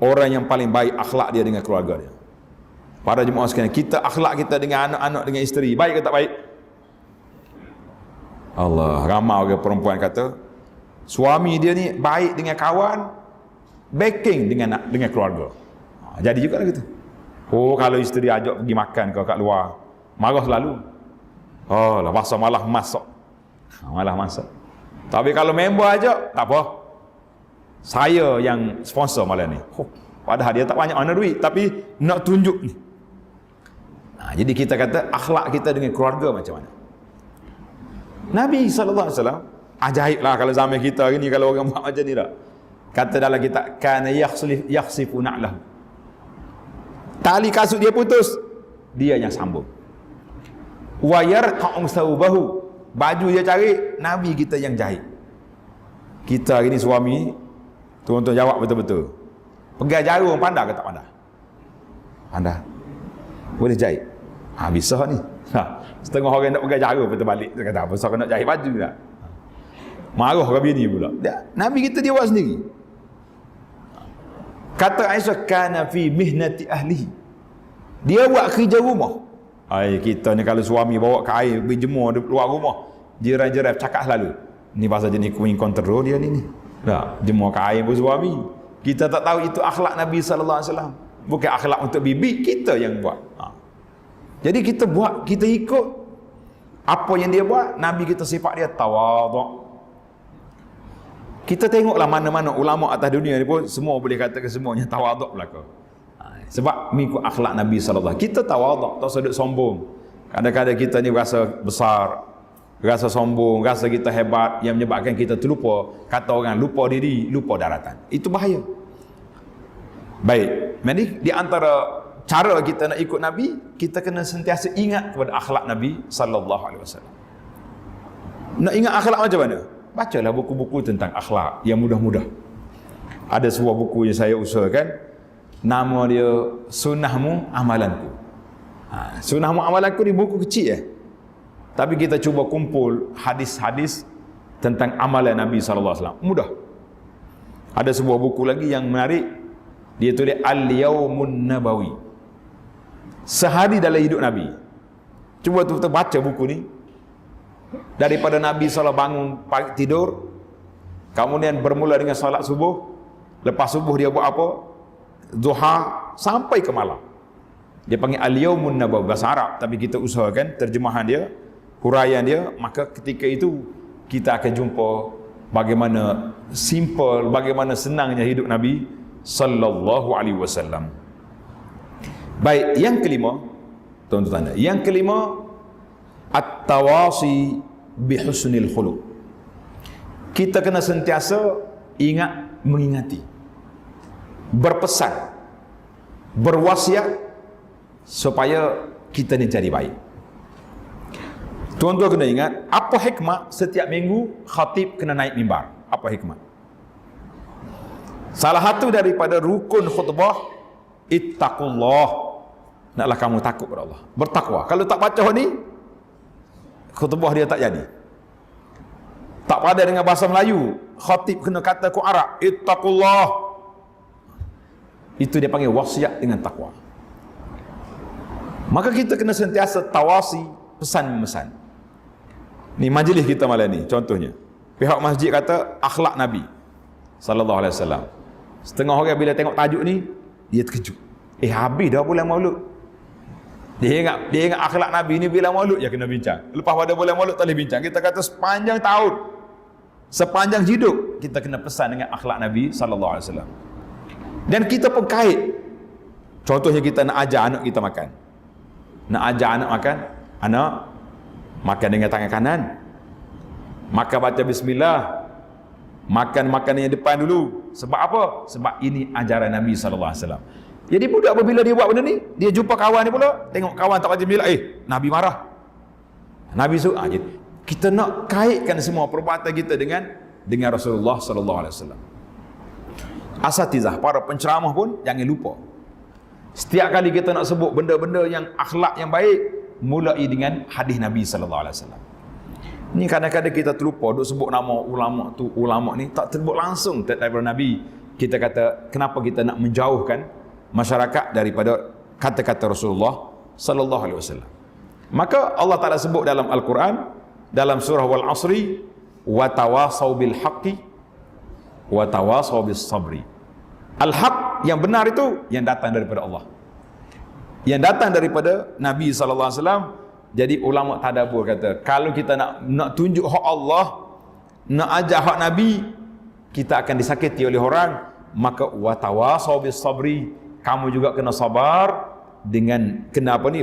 orang yang paling baik akhlak dia dengan keluarga dia. Para jemaah sekalian, kita akhlak kita dengan anak-anak, dengan isteri, baik ke tak baik? Allah, ramai orang perempuan kata suami dia ni baik dengan kawan, backing dengan keluarga. Jadi juga lah gitu. Oh, kalau isteri ajak pergi makan ke kat luar, marah selalu. Oh lah, pasal malah masak. Malah masak. Tapi kalau member ajak, tak apa. Saya yang sponsor malam ni. Oh, padahal dia tak banyak mana duit, tapi nak tunjuk ni. Jadi kita kata akhlak kita dengan keluarga macam mana? Nabi SAW ajaib lah kalau zaman kita ni, kalau orang buat macam ni tak. Kata dalam kitab, kana yakhsifu na'lahu, tali kasut dia putus, dia yang sambung. Wa yarqa'u thawbahu, baju dia cari, Nabi kita yang jahit. Kita hari ni suami, tuan-tuan jawab betul-betul, pegang jarum pandai ke tak pandai? Pandai. Boleh jahit? Bisa ni. Setengah orang nak pegang jarum betul balik, dia kata apa pasal nak jahit baju tak? Marah ke bini pula. Nabi kita dia buat sendiri. Kata Aisyah, kana fi mihnati ahlihi, dia buat kerja rumah. Kita ni kalau suami bawa ke air pergi jemur di luar rumah, jiran-jiran cakap selalu, ni pasal jenis queen control dia ni. Tak, jemur ke air pun suami. Kita tak tahu itu akhlak Nabi sallallahu alaihi wasallam. Bukan akhlak untuk bibi, kita yang buat. Jadi kita buat, kita ikut apa yang dia buat. Nabi kita sifat dia tawaduk. Kita tengoklah mana-mana ulama atas dunia ni pun semua boleh katakan semuanya tawaduk belaka. Sebab mengikut akhlak Nabi sallallahu alaihi wasallam. Kita tawaduk, tak sedut sombong. Kadang-kadang kita ni rasa besar, rasa sombong, rasa kita hebat, yang menyebabkan kita terlupa. Kata orang, lupa diri, lupa daratan. Itu bahaya. Baik, jadi di antara cara kita nak ikut Nabi, kita kena sentiasa ingat kepada akhlak Nabi sallallahu alaihi wasallam. Nak ingat akhlak macam mana? Bacalah buku-buku tentang akhlak yang mudah-mudah. Ada sebuah buku yang saya usahakan, nama dia Sunnahmu Amalanku. Sunnahmu Amalanku ni buku kecil tapi kita cuba kumpul hadis-hadis tentang amalan Nabi sallallahu alaihi wasallam. Mudah. Ada sebuah buku lagi yang menarik, dia tulis Al-Yawmun Nabawi, sehari dalam hidup Nabi. Cuba tu kita baca buku ni. Daripada Nabi SAW bangun pagi tidur, kemudian bermula dengan solat subuh, lepas subuh dia buat apa? Duha sampai ke malam. Dia panggil Al-Yawmun Nabawi, bahasa Arab, tapi kita usahakan terjemahan dia, huraian dia. Maka ketika itu kita akan jumpa bagaimana simple, bagaimana senangnya hidup Nabi sallallahu alaihi wasallam. Baik, yang kelima, tuan-tuan, yang kelima, at-tawasi bi husnil khuluq. Kita kena sentiasa ingat, mengingati, berpesan, berwasiat supaya kita ni jadi baik. Tuan-tuan kena ingat, apa hikmah setiap minggu khatib kena naik mimbar? Apa hikmah? Salah satu daripada rukun khutbah, ittaqullah. Naklah kamu takut kepada Allah, bertakwa. Kalau tak baca ni, khutbah dia tak jadi. Tak pada dengan bahasa Melayu, khatib kena kata ku Arab, ittaqullah. Itu dia panggil wasiat dengan takwa. Maka kita kena sentiasa tawasi, pesan-mesan. Ni majlis kita malam ni, contohnya. Pihak masjid kata akhlak Nabi sallallahu alaihi wasallam. Setengah orang bila tengok tajuk ni, dia terkejut. Habis dah bulan Maulud. Dia ingat akhlak Nabi ni bila Maulud je kena bincang. Lepas pada bulan Maulud tak boleh bincang. Kita kata sepanjang tahun, sepanjang hidup kita kena pesan dengan akhlak Nabi sallallahu alaihi wasallam. Dan kita pun kait. Contohnya kita nak ajar anak kita makan. Nak ajar anak makan, anak makan dengan tangan kanan. Makan baca bismillah. Makan makanan yang depan dulu. Sebab apa? Sebab ini ajaran Nabi sallallahu alaihi wasallam. Jadi budak apabila dia buat benda ni, dia jumpa kawan dia pula, tengok kawan tak baca bismillah, Nabi marah. Nabi suruh, jadi kita nak kaitkan semua perbuatan kita dengan Rasulullah sallallahu alaihi wasallam. Asatizah, para penceramah pun jangan lupa. Setiap kali kita nak sebut benda-benda yang akhlak yang baik, mulai dengan hadis Nabi sallallahu alaihi wasallam. Ni kadang-kadang kita terlupa duk sebut nama ulama ni tak tersebut langsung daripada Nabi. Kita kata kenapa kita nak menjauhkan masyarakat daripada kata-kata Rasulullah sallallahu alaihi wasallam. Maka Allah Taala sebut dalam Al-Quran dalam surah Wal Asri, wa tawasau bil haqqi wa tawasau bis sabri. Al-haq yang benar itu yang datang daripada Allah. Yang datang daripada Nabi sallallahu alaihi wasallam. Jadi ulama tadabbur kata, kalau kita nak tunjuk hak Allah, nak ajar hak Nabi, kita akan disakiti oleh orang, maka wa tawasau bis sabri, kamu juga kena sabar dengan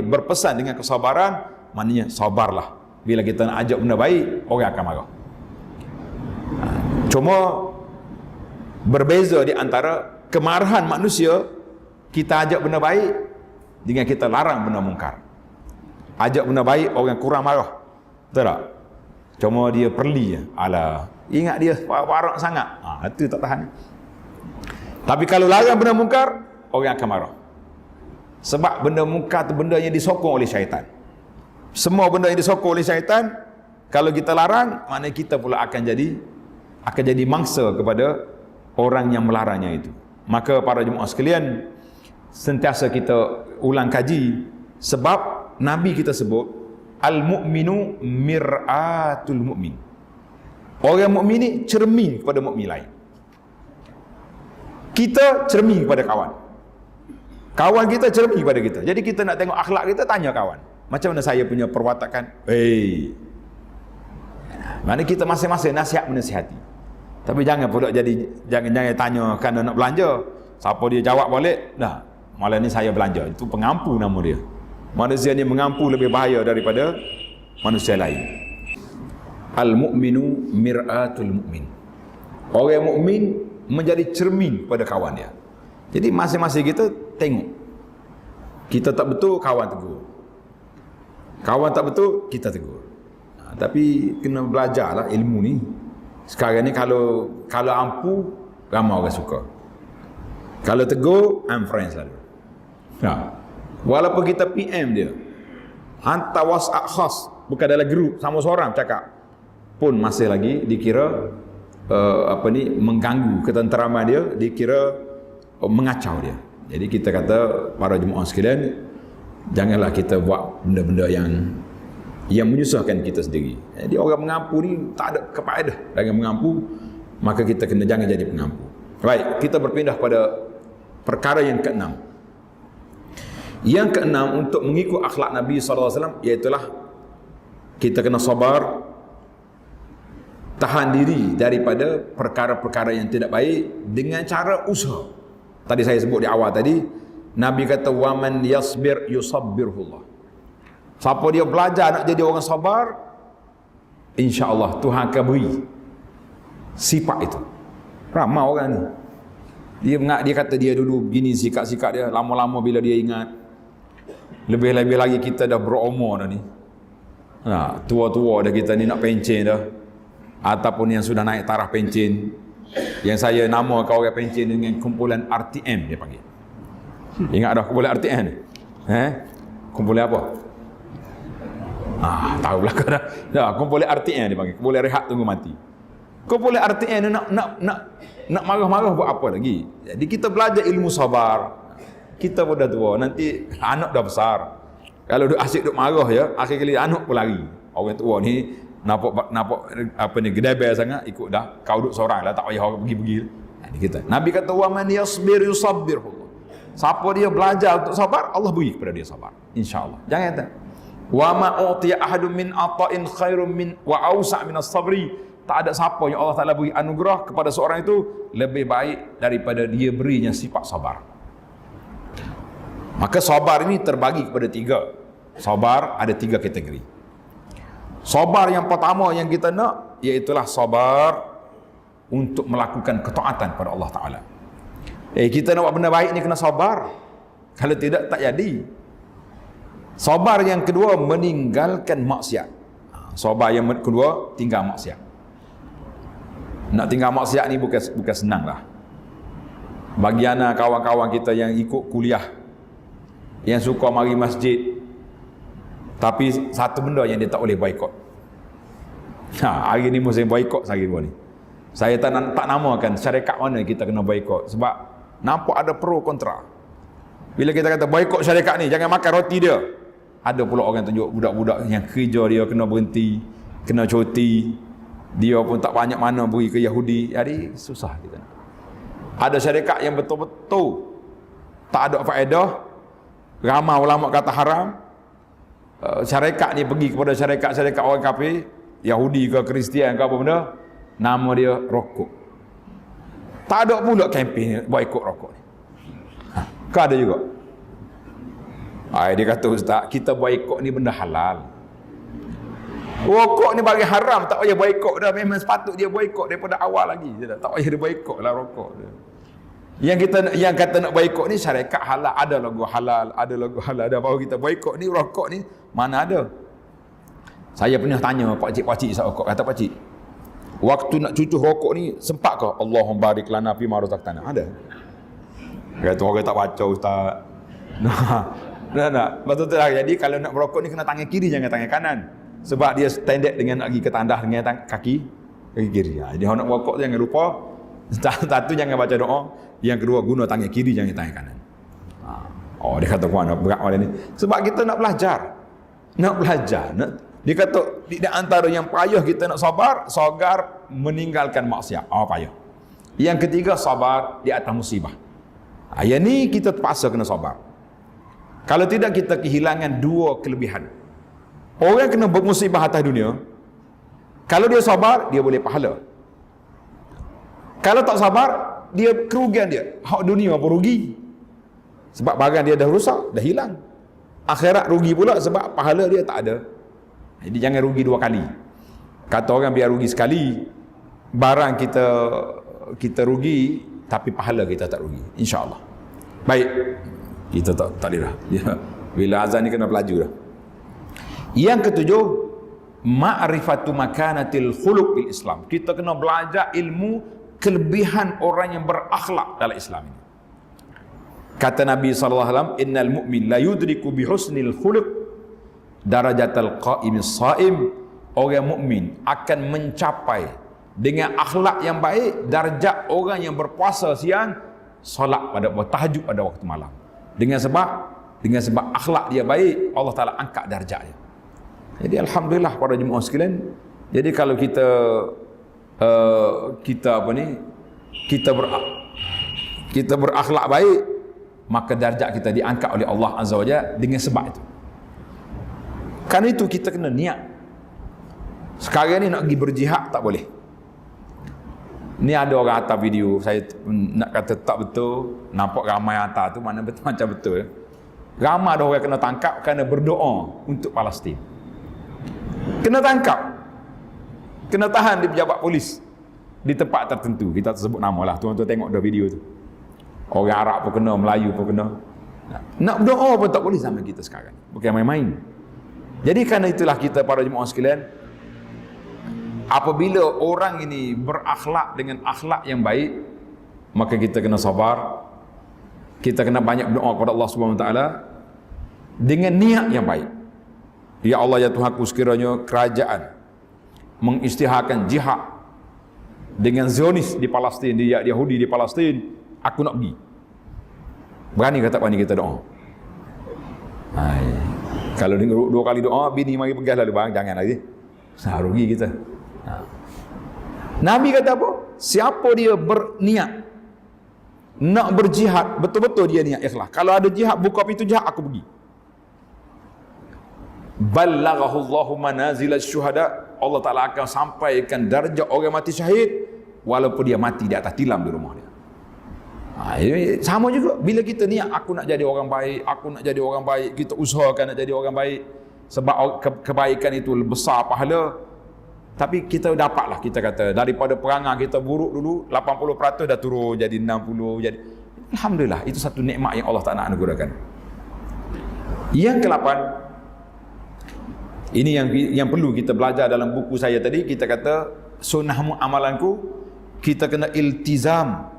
berpesan dengan kesabaran, maknanya sabarlah. Bila kita nak ajak benda baik, orang akan marah. Cuma berbeza di antara kemarahan manusia, kita ajak benda baik dengan kita larang benda mungkar. Ajak benda baik, orang kurang marah. Betul tak? Cuma dia perli je. Alah, ingat dia warak sangat. Itu tak tahan. Tapi kalau larang benda mungkar, orang akan marah. Sebab benda mungkar itu benda yang disokong oleh syaitan. Semua benda yang disokong oleh syaitan, kalau kita larang, maknanya kita pula akan jadi mangsa kepada orang yang melarangnya itu. Maka para jemaah sekalian, sentiasa kita ulang kaji, sebab Nabi kita sebut al-mu'minu mir'atul mu'min. Orang mukmin ni cermin kepada mukmin lain. Kita cermin kepada kawan. Kawan kita cermin kepada kita. Jadi kita nak tengok akhlak kita, tanya kawan. Macam mana saya punya perwatakan? Mana kita masing-masing nasihat menasihati. Tapi jangan pula jangan tanya kerana nak belanja. Siapa dia jawab balik, dah malam ni saya belanja. Itu pengampu nama dia. Manusia ni mengampu lebih bahaya daripada manusia lain. Al-mu'minu mir'atul mu'min. Orang mukmin menjadi cermin pada kawan dia. Jadi masing-masing kita tengok. Kita tak betul, kawan tegur. Kawan tak betul, kita tegur. Tapi kena belajarlah ilmu ni. Sekarang ni kalau ampu, ramai orang suka. Kalau tegur, I'm friends lalu. Walaupun kita PM dia, hantar WhatsApp khas, bukan dalam grup, sama seorang cakap, pun masih lagi dikira mengganggu ketenteraman dia, dikira mengacau dia. Jadi kita kata para jemaah sekalian, janganlah kita buat benda-benda yang menyusahkan kita sendiri. Jadi orang mengampu ni tak ada kefaedah dengan mengampu, maka kita kena jangan jadi pengampu. Baik, kita berpindah pada perkara yang keenam. Yang keenam, untuk mengikut akhlak Nabi SAW, iaitulah kita kena sabar, tahan diri daripada perkara-perkara yang tidak baik dengan cara usaha. Tadi saya sebut di awal tadi, Nabi kata waman yasbir yusabbirullah. Siapa dia belajar nak jadi orang sabar, insya-Allah Tuhan akan beri sifat itu. Ramai orang ni, dia kata dia dulu begini sikap-sikap dia, lama-lama bila dia ingat, lebih-lebih lagi kita dah berumur dah ni, tua-tua dah kita ni nak pencen dah, ataupun yang sudah naik taraf pencen, yang saya namakan orang pencen dengan kumpulan RTM dia panggil. Ingat dah kumpulan RTM ni? Kumpulan apa? Tahu belakang dah. Kumpulan RTM dia panggil, kumpulan rehat tunggu mati. Kumpulan RTM ni nak marah-marah buat apa lagi? Jadi kita belajar ilmu sabar. Kita pun dah tua, nanti anak dah besar. Kalau duk asyik duk marah ya, akhir kali anak pun lari. Orang tua ni nampak apa ni gedebel sangat, ikut dah. Kau duk seorang lah, tak payah orang pergi-pergi. Kita. Nabi kata wa man yasbir yusabbirullah. Siapa dia belajar untuk sabar, Allah beri kepada dia sabar. Insya-Allah. Jangan kata wa ma utiya ahadun min ata'in khairum min wa awsa' min as-sabri. Tak ada siapa yang Allah Ta'ala beri anugerah kepada seorang itu lebih baik daripada dia berinya sifat sabar. Maka sabar ini terbagi kepada tiga. Sabar ada tiga kategori. Sabar yang pertama yang kita nak, iaitulah sabar untuk melakukan ketaatan pada Allah Ta'ala. Kita nak buat benda baik ni kena sabar. Kalau tidak, tak jadi. Sabar yang kedua, meninggalkan maksiat. Sabar yang kedua, tinggal maksiat. Nak tinggal maksiat ni bukan senang lah. Bagi anak kawan-kawan kita yang ikut kuliah, yang suka mari masjid, tapi satu benda yang dia tak boleh boikot. Hari ni musim boikot hari ni. Saya tak namakan syarikat mana kita kena boikot, sebab nampak ada pro kontra. Bila kita kata boikot syarikat ni, jangan makan roti dia, ada pula orang tunjuk budak-budak yang kerja dia kena berhenti, kena cuti, dia pun tak banyak mana beri ke Yahudi. Jadi susah kita. Ada syarikat yang betul-betul tak ada faedah, ramai ulama kata haram. Syarikat ni pergi kepada syarikat-syarikat orang kafir, Yahudi ke Kristian ke apa benda, nama dia rokok. Tak ada pula kempen boikot rokok ni. Kan ada juga. Dia kata ustaz, kita boikot ni benda halal. Rokok ni bagi haram, tak payah boikot dah. Memang sepatut dia boikot daripada awal lagi. Tak payah dia boikot lah rokok dia. Yang kata nak boikot ni syarikat halal, ada logo halal, ada logo halal, ada baru kita boikot ni. Rokok ni mana ada. Saya pernah tanya pakcik-pakcik isap rokok, kata pakcik, waktu nak cucuh rokok ni sempat ke Allahumma barik lana fi ma razaqtana? Ada. Kata orang tak baca ustaz. Nah, betul-betul lah. Jadi kalau nak merokok ni kena tangan kiri, jangan tangan kanan. Sebab dia standard dengan nak pergi ke tandas dengan kaki kiri. Jadi orang nak merokok tu jangan lupa, satu jangan baca doa, yang kedua guna tangan kiri, jangan tangan kanan. Dia kata mana berat macam ni. Sebab kita nak belajar. Dia kata di antara yang payah kita nak sabar meninggalkan maksiat. Payah. Yang ketiga, sabar di atas musibah. Yang ni kita terpaksa kena sabar. Kalau tidak, kita kehilangan dua kelebihan. Orang kena bermusibah atas dunia, kalau dia sabar, dia boleh pahala. Kalau tak sabar, dia kerugian dia. Hak dunia pun rugi, sebab barang dia dah rusak, dah hilang. Akhirat rugi pula sebab pahala dia tak ada. Jadi jangan rugi dua kali. Kata orang biar rugi sekali, barang kita rugi, tapi pahala kita tak rugi, insya-Allah. Baik, kita tak boleh dah. Bila azan ni kena pelaju dah. Yang ketujuh, ma'rifatu makanatil khuluq bil Islam. Kita kena belajar ilmu kelebihan orang yang berakhlak dalam Islam ini. Kata Nabi sallallahu alaihi wasallam, innal mu'min la yudriku bi husnil khuluq darajatal qa'imis shaim. Orang mukmin akan mencapai dengan akhlak yang baik darjat orang yang berpuasa siang, solat pada tahajud pada waktu malam. Dengan sebab akhlak dia baik, Allah Taala angkat darjat dia. Jadi alhamdulillah para jemaah sekalian. Jadi kalau kita berakhlak baik, maka darjat kita diangkat oleh Allah Azza wa Jalla dengan sebab itu. Karena itu kita kena niat. Sekarang ni nak pergi berjihad tak boleh. Ni ada orang hantar video, saya nak kata tak betul, nampak ramai hantar tu, mana betul macam betul. Ramai ada orang kena tangkap kerana berdoa untuk Palestin. Kena tangkap, kena tahan di pejabat polis di tempat tertentu, kita sebut nama lah, tuan-tuan tengok dah video tu. Orang Arab pun kena, Melayu pun kena. Nak berdoa pun tak boleh sama kita sekarang, bukan main-main. Jadi kerana itulah kita para jemaah sekalian, apabila orang ini berakhlak dengan akhlak yang baik, maka kita kena sabar, kita kena banyak berdoa kepada Allah Subhanahu Wa Taala dengan niat yang baik. Ya Allah, ya Tuhanku, sekiranya kerajaan mengisytiharkan jihad dengan Zionis di Palestin, di Yahudi di Palestin, aku nak pergi. Berani kata berani kita doa. Kalau dua kali doa, bini mari pegas lalu bang, jangan lagi. Rugi kita. Nabi kata apa? Siapa dia berniat nak berjihad, betul-betul dia niat ikhlas. Kalau ada jihad, buka pintu jihad, aku pergi. Ballaghahu Allahu manazilal syuhada. Allah Ta'ala akan sampaikan darjah orang mati syahid walaupun dia mati di atas tilam di rumah dia. Sama juga bila kita niat aku nak jadi orang baik, aku nak jadi orang baik, kita usahakan nak jadi orang baik sebab kebaikan itu besar pahala. Tapi kita dapatlah, kita kata daripada perangai kita buruk dulu 80% dah turun jadi 60, jadi alhamdulillah, itu satu nikmat yang Allah tak nak anugerahkan. Yang ke-8, ini yang perlu kita belajar dalam buku saya tadi, kita kata sunnahmu amalanku, kita kena iltizam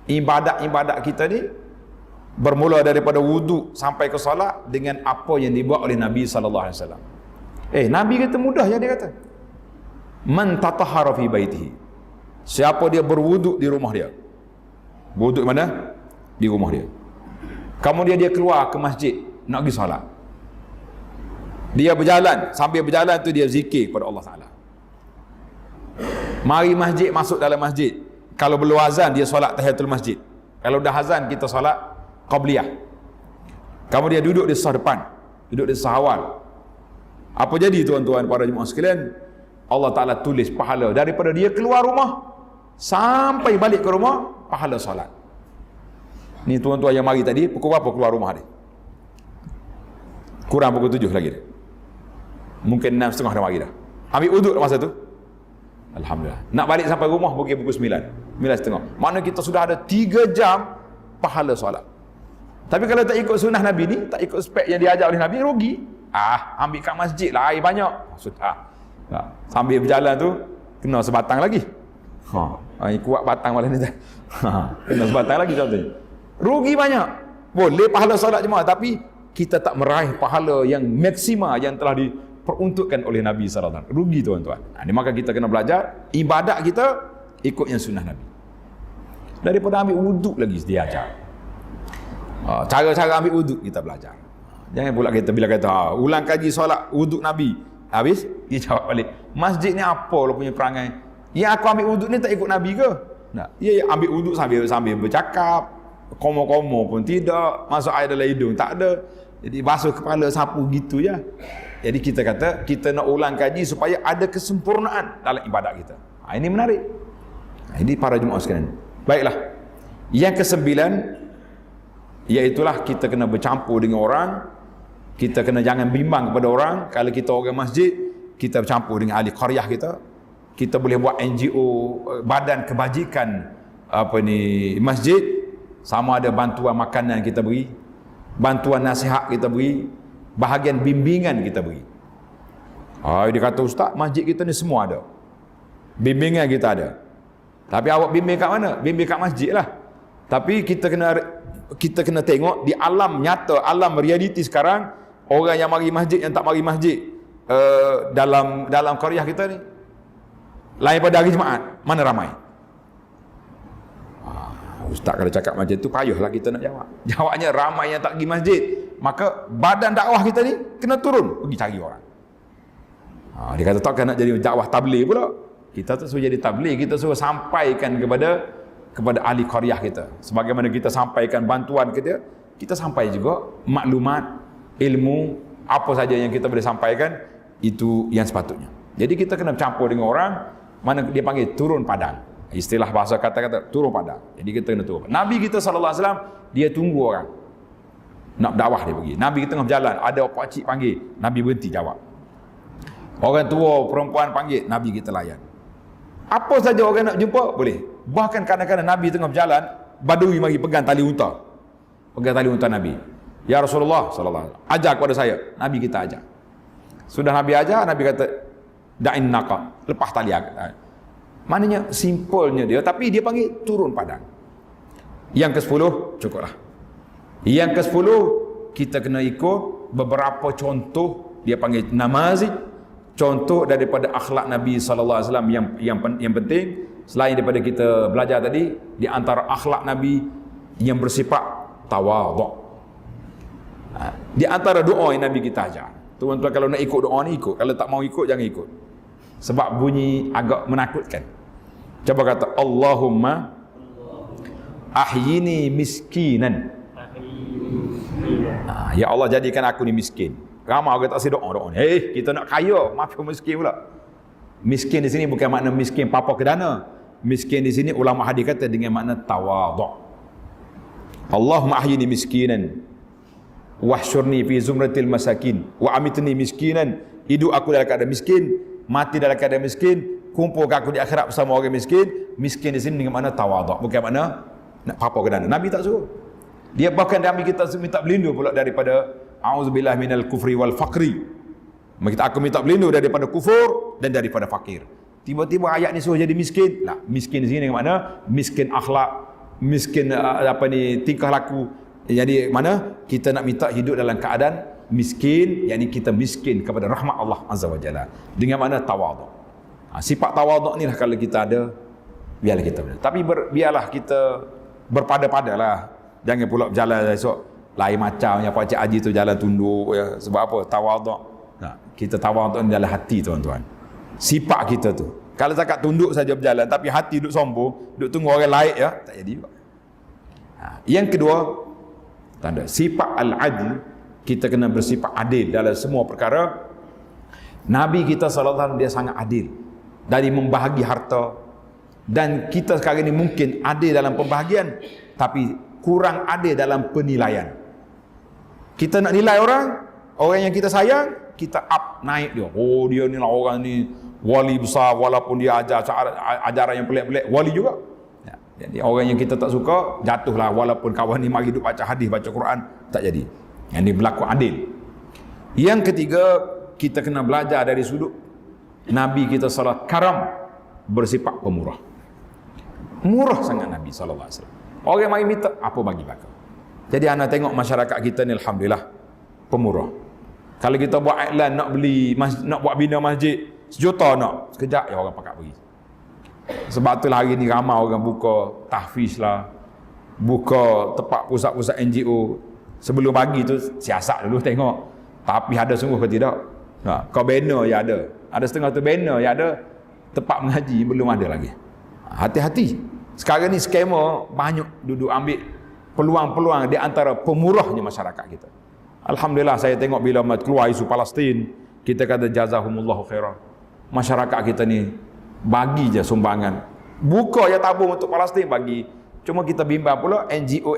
ibadat-ibadat kita ni bermula daripada wuduk sampai ke solat dengan apa yang dibuat oleh Nabi sallallahu alaihi wasallam. Nabi kata mudah ya, dia kata man tatahhara fi baitihi, siapa dia berwuduk di rumah dia. Wuduk mana? Di rumah dia. Kemudian dia keluar ke masjid nak pergi solat, dia berjalan, sambil berjalan tu dia zikir kepada Allah Taala. Mari masjid, masuk dalam masjid, kalau belum azan dia solat tahiyatul masjid, kalau dah azan kita solat qabliyah. Kemudian dia duduk di saf depan, duduk di saf awal. Apa jadi tuan-tuan para jemaah sekalian? Allah Ta'ala tulis pahala daripada dia keluar rumah sampai balik ke rumah, pahala solat. Ni tuan-tuan yang mari tadi, pukul berapa keluar rumah dia? Kurang pukul 7 lagi dia. Mungkin 6.30 dah mari dah. Ambil uduk masa tu, alhamdulillah. Nak balik sampai rumah pukul 9, 9.30. Mana kita sudah ada 3 jam pahala solat. Tapi kalau tak ikut sunnah Nabi ni, tak ikut spek yang diajar oleh Nabi, rugi. Ambil kat masjid lah, air banyak. Sudah. Sambil berjalan tu kena sebatang lagi. Kuat batang malam ni. Kena sebatang lagi contohnya. Rugi banyak. Boleh pahala solat jemaah, tapi kita tak meraih pahala yang maksima yang telah diperuntukkan oleh Nabi sallallahu alaihi wasallam. Rugi tuan-tuan. Maka kita kena belajar ibadat kita ikut yang sunnah Nabi. Daripada ambil wuduk lagi dia ajar. Cara-cara ambil wuduk kita belajar. Jangan pula kita bila kata ulang kaji solat wuduk Nabi, habis dia jawab balik, masjid ni apa lo punya perangai? Yang aku ambil wuduk ni tak ikut Nabi ke? Nah, ya ambil wuduk sambil bercakap, komo-komo pun tidak, masuk air dalam hidung tak ada. Jadi basuh kepala sapu gitu je. Jadi kita kata kita nak ulang kaji supaya ada kesempurnaan dalam ibadat kita. Ini menarik. Ini para jemaah sekalian. Baiklah. Yang ke-9, iaitulah kita kena bercampur dengan orang. Kita kena jangan bimbang kepada orang. Kalau kita orang masjid, kita bercampur dengan ahli qaryah kita. Kita boleh buat NGO, badan kebajikan masjid. Sama ada bantuan makanan kita beri, bantuan nasihat kita beri, bahagian bimbingan kita beri. Dia kata ustaz, masjid kita ni semua ada, bimbingan kita ada. Tapi awak bimbing kat mana? Bimbing kat masjid lah. Tapi kita kena tengok di alam nyata, alam realiti sekarang, orang yang mari masjid, yang tak mari masjid dalam qaryah kita ni, lain pada hari Jumaat, mana ramai? Ustaz kalau cakap macam tu payahlah kita nak jawab. Jawabnya ramai yang tak pergi masjid. Maka badan dakwah kita ni kena turun pergi cari orang. Dia kata takkan nak jadi dakwah tabligh pula. Kita tak suruh jadi tabligh, kita suruh sampaikan kepada ahli qaryah kita. Sebagaimana kita sampaikan bantuan kita sampai juga maklumat, ilmu, apa saja yang kita boleh sampaikan, itu yang sepatutnya. Jadi kita kena campur dengan orang, mana dia panggil turun padang. Istilah bahasa kata-kata turun padang. Jadi kita kena turun. Nabi kita SAW, dia tunggu orang nak dakwah, dia pergi. Nabi kita tengah berjalan, ada pakcik panggil, Nabi berhenti jawab. Orang tua, perempuan panggil, Nabi kita layan. Apa saja orang nak jumpa, boleh. Bahkan kadang-kadang Nabi tengah berjalan, Badui mari pegang tali unta. Pegang tali unta Nabi. Ya Rasulullah sallallahu alaihi wasallam, ajar kepada saya. Nabi kita ajar. Sudah Nabi ajar, Nabi kata, da'in naqa, lepas tali. Maknanya simpelnya dia, tapi dia panggil turun padang. Yang ke-10 cukuplah. Yang ke-10 kita kena ikut beberapa contoh, dia panggil namazi, contoh daripada akhlak Nabi sallallahu alaihi wasallam yang penting selain daripada kita belajar tadi, di antara akhlak Nabi yang bersifat tawaduk. Di antara doa yang Nabi kita ajar. Tuan-tuan kalau nak ikut doa ni ikut, kalau tak mau ikut jangan ikut. Sebab bunyi agak menakutkan. Coba kata Allahumma ahyini miskinan. Ya Allah, jadikan aku ni miskin. Ramai orang tak sedok doa ni. Kita nak kaya, maaf miskin pula. Miskin di sini bukan makna miskin papa kedana. Miskin di sini ulama hadis kata dengan makna tawaduk. Allahumma ahyini miskinan wahsyurni fi zumratil masakin wa amitni miskinan. Hidup aku dalam keadaan miskin, mati dalam keadaan miskin, kumpulkan aku di akhirat bersama orang miskin. Miskin di sini dengan makna tawaduk, bukan makna nak papa kedana. Nabi tak suruh. Dia bahkan Nabi kita minta berlindung pula daripada auzubillah minal kufri wal faqri. Aku minta berlindung daripada kufur dan daripada fakir. Tiba-tiba ayat ni suruh jadi miskin. Lah, miskin di sini dengan makna miskin akhlak, miskin tingkah laku. Jadi mana kita nak minta hidup dalam keadaan miskin, yakni kita miskin kepada rahmat Allah Azza wa Jalla. Dengan makna tawaduk. Sifat tawaduk ni lah kalau kita ada, biarlah kita ada. Tapi biarlah kita berpada-padalah. Jangan pula berjalan esok lain macamnya Pak Cik Haji tu jalan tunduk ya. Sebab apa? Tawaduk. Kita tawaduk ni dalam hati, tuan-tuan. Sifat kita tu. Kalau cakap tunduk saja berjalan tapi hati duk sombong, duk tunggu orang lain ya, tak jadi juga. Yang kedua, tanda sifat al-adl, kita kena bersifat adil dalam semua perkara. Nabi kita sallallahu alaihi wasallam dia sangat adil dari membahagi harta, dan kita sekarang ini mungkin adil dalam pembahagian tapi kurang adil dalam penilaian. Kita nak nilai orang yang kita sayang, kita up naik dia. Oh, dia ni lah orang ni wali besar, walaupun dia ajar ajaran yang pelik-pelik, wali juga. Jadi orang yang kita tak suka, jatuhlah walaupun kawan ni mari duk baca hadis, baca Quran, tak jadi. Yang ni berlaku adil. Yang ketiga, kita kena belajar dari sudut Nabi kita salat karam, bersifat pemurah. Murah sangat Nabi sallallahu alaihi wasallam. Orang mari minta, apa bagi bakal. Jadi anda tengok masyarakat kita ni alhamdulillah pemurah. Kalau kita buat iklan nak beli, nak buat bina masjid, 1 juta nak, sekejap ya orang pakat pergi. Sebab itulah hari ni ramai orang buka tahfiz lah, buka tempat pusat-pusat NGO. Sebelum bagi tu siasat dulu tengok, tapi ada sungguh ke tidak. Kau banner ya ada setengah tu banner ya ada, tempat mengaji belum ada lagi. Hati-hati. Sekarang ni skamer banyak duduk ambil peluang-peluang di antara pemurahnya masyarakat kita. Alhamdulillah, saya tengok bila keluar isu Palestin, kita kata jazahumullahu khairan. Masyarakat kita ni bagi je sumbangan. Buka ya tabung untuk Palestin bagi. Cuma kita bimbang pula NGO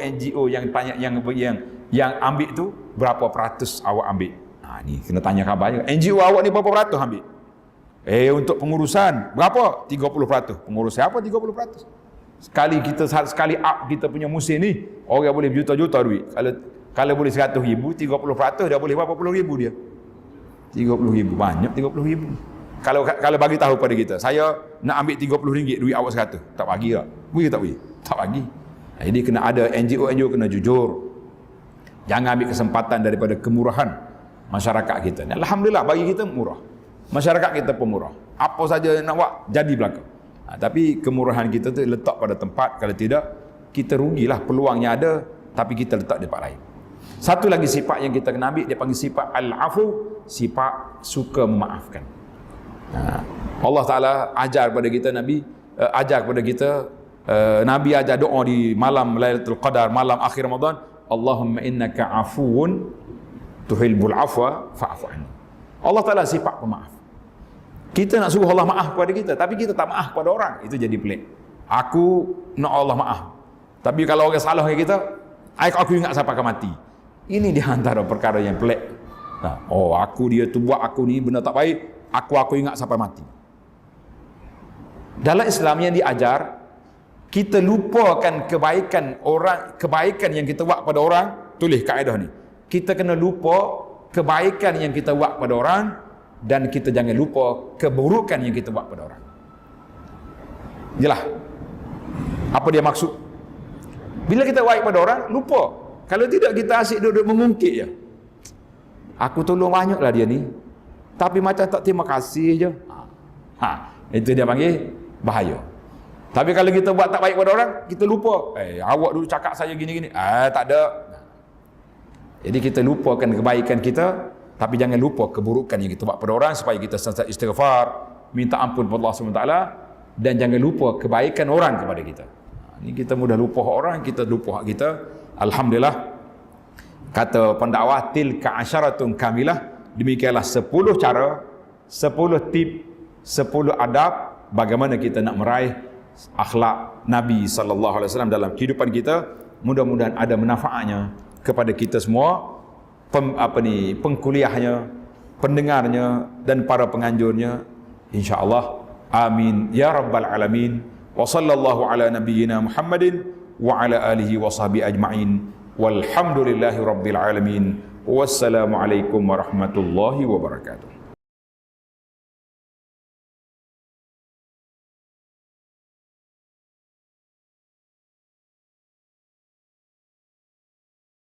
yang tanya yang ambil tu berapa peratus awak ambil. Ni kena tanya khabar. NGO awak ni berapa peratus ambil? Untuk pengurusan berapa? 30%. Pengurus siapa 30%? Sekali up kita punya musim ni, orang boleh berjuta-juta duit. Kalau boleh 100 ribu, 30% dah boleh berapa puluh ribu dia? 30 ribu, banyak 30 ribu. Kalau bagi tahu pada kita, saya nak ambil 30 ringgit duit awak 100, tak bagi tak? Boleh tak boleh? Tak bagi. Jadi kena ada NGO kena jujur. Jangan ambil kesempatan daripada kemurahan masyarakat kita. Alhamdulillah bagi kita murah. Masyarakat kita pemurah. Apa saja nak buat jadi belaka. Tapi kemurahan kita tu letak pada tempat, kalau tidak kita rugilah, peluangnya ada tapi kita letak di tempat lain. Satu lagi sifat yang kita kena ambil, dia panggil sifat al-afu, sifat suka memaafkan. Allah Ta'ala ajar kepada kita, Nabi ajar doa di malam Lailatul Qadar, malam akhir Ramadan, Allahumma innaka afuun tuhibbul afwa fa'fu anni. Allah Ta'ala sifat pemaaf. Kita nak suruh Allah maaf kepada kita, tapi kita tak maaf kepada orang, itu jadi pelik. Aku nak Allah maaf. Tapi kalau orang salah dengan kita, aku ingat sampai akan mati. Ini di antara perkara yang pelik. Oh, dia tu buat aku ni benda tak baik, aku ingat sampai mati. Dalam Islam yang diajar, kita lupakan kebaikan yang kita buat pada orang. Tulis kaedah ni. Kita kena lupa kebaikan yang kita buat pada orang, dan kita jangan lupa keburukan yang kita buat pada orang. Jelas? Apa dia maksud? Bila kita baik pada orang, lupa. Kalau tidak, kita asyik duduk mengungkit je. Aku tolong banyaklah dia ni, tapi macam tak terima kasih je. Itu dia panggil bahaya. Tapi kalau kita buat tak baik pada orang, kita lupa. Awak dulu cakap saya gini-gini. Tak ada. Jadi kita lupakan kebaikan kita, tapi jangan lupa keburukan yang kita buat pada orang, supaya kita sentiasa istighfar, minta ampun kepada Allah SWT, dan jangan lupa kebaikan orang kepada kita. Ini kita mudah lupa orang, kita lupa hak kita. Alhamdulillah, kata pendakwah, tilka asyaratun kamilah, demikianlah 10 cara, 10 tip, 10 adab bagaimana kita nak meraih akhlak Nabi SAW dalam kehidupan kita. Mudah-mudahan ada manfaatnya kepada kita semua, pengkuliahnya, pendengarnya, dan para penganjurnya, insya-Allah. Amin ya rabbal alamin. Wa sallallahu ala nabiyyina Muhammadin wa ala alihi wa sahbihi ajma'in. Walhamdulillahi rabbil alamin. Wassalamu alaikum warahmatullahi wabarakatuh.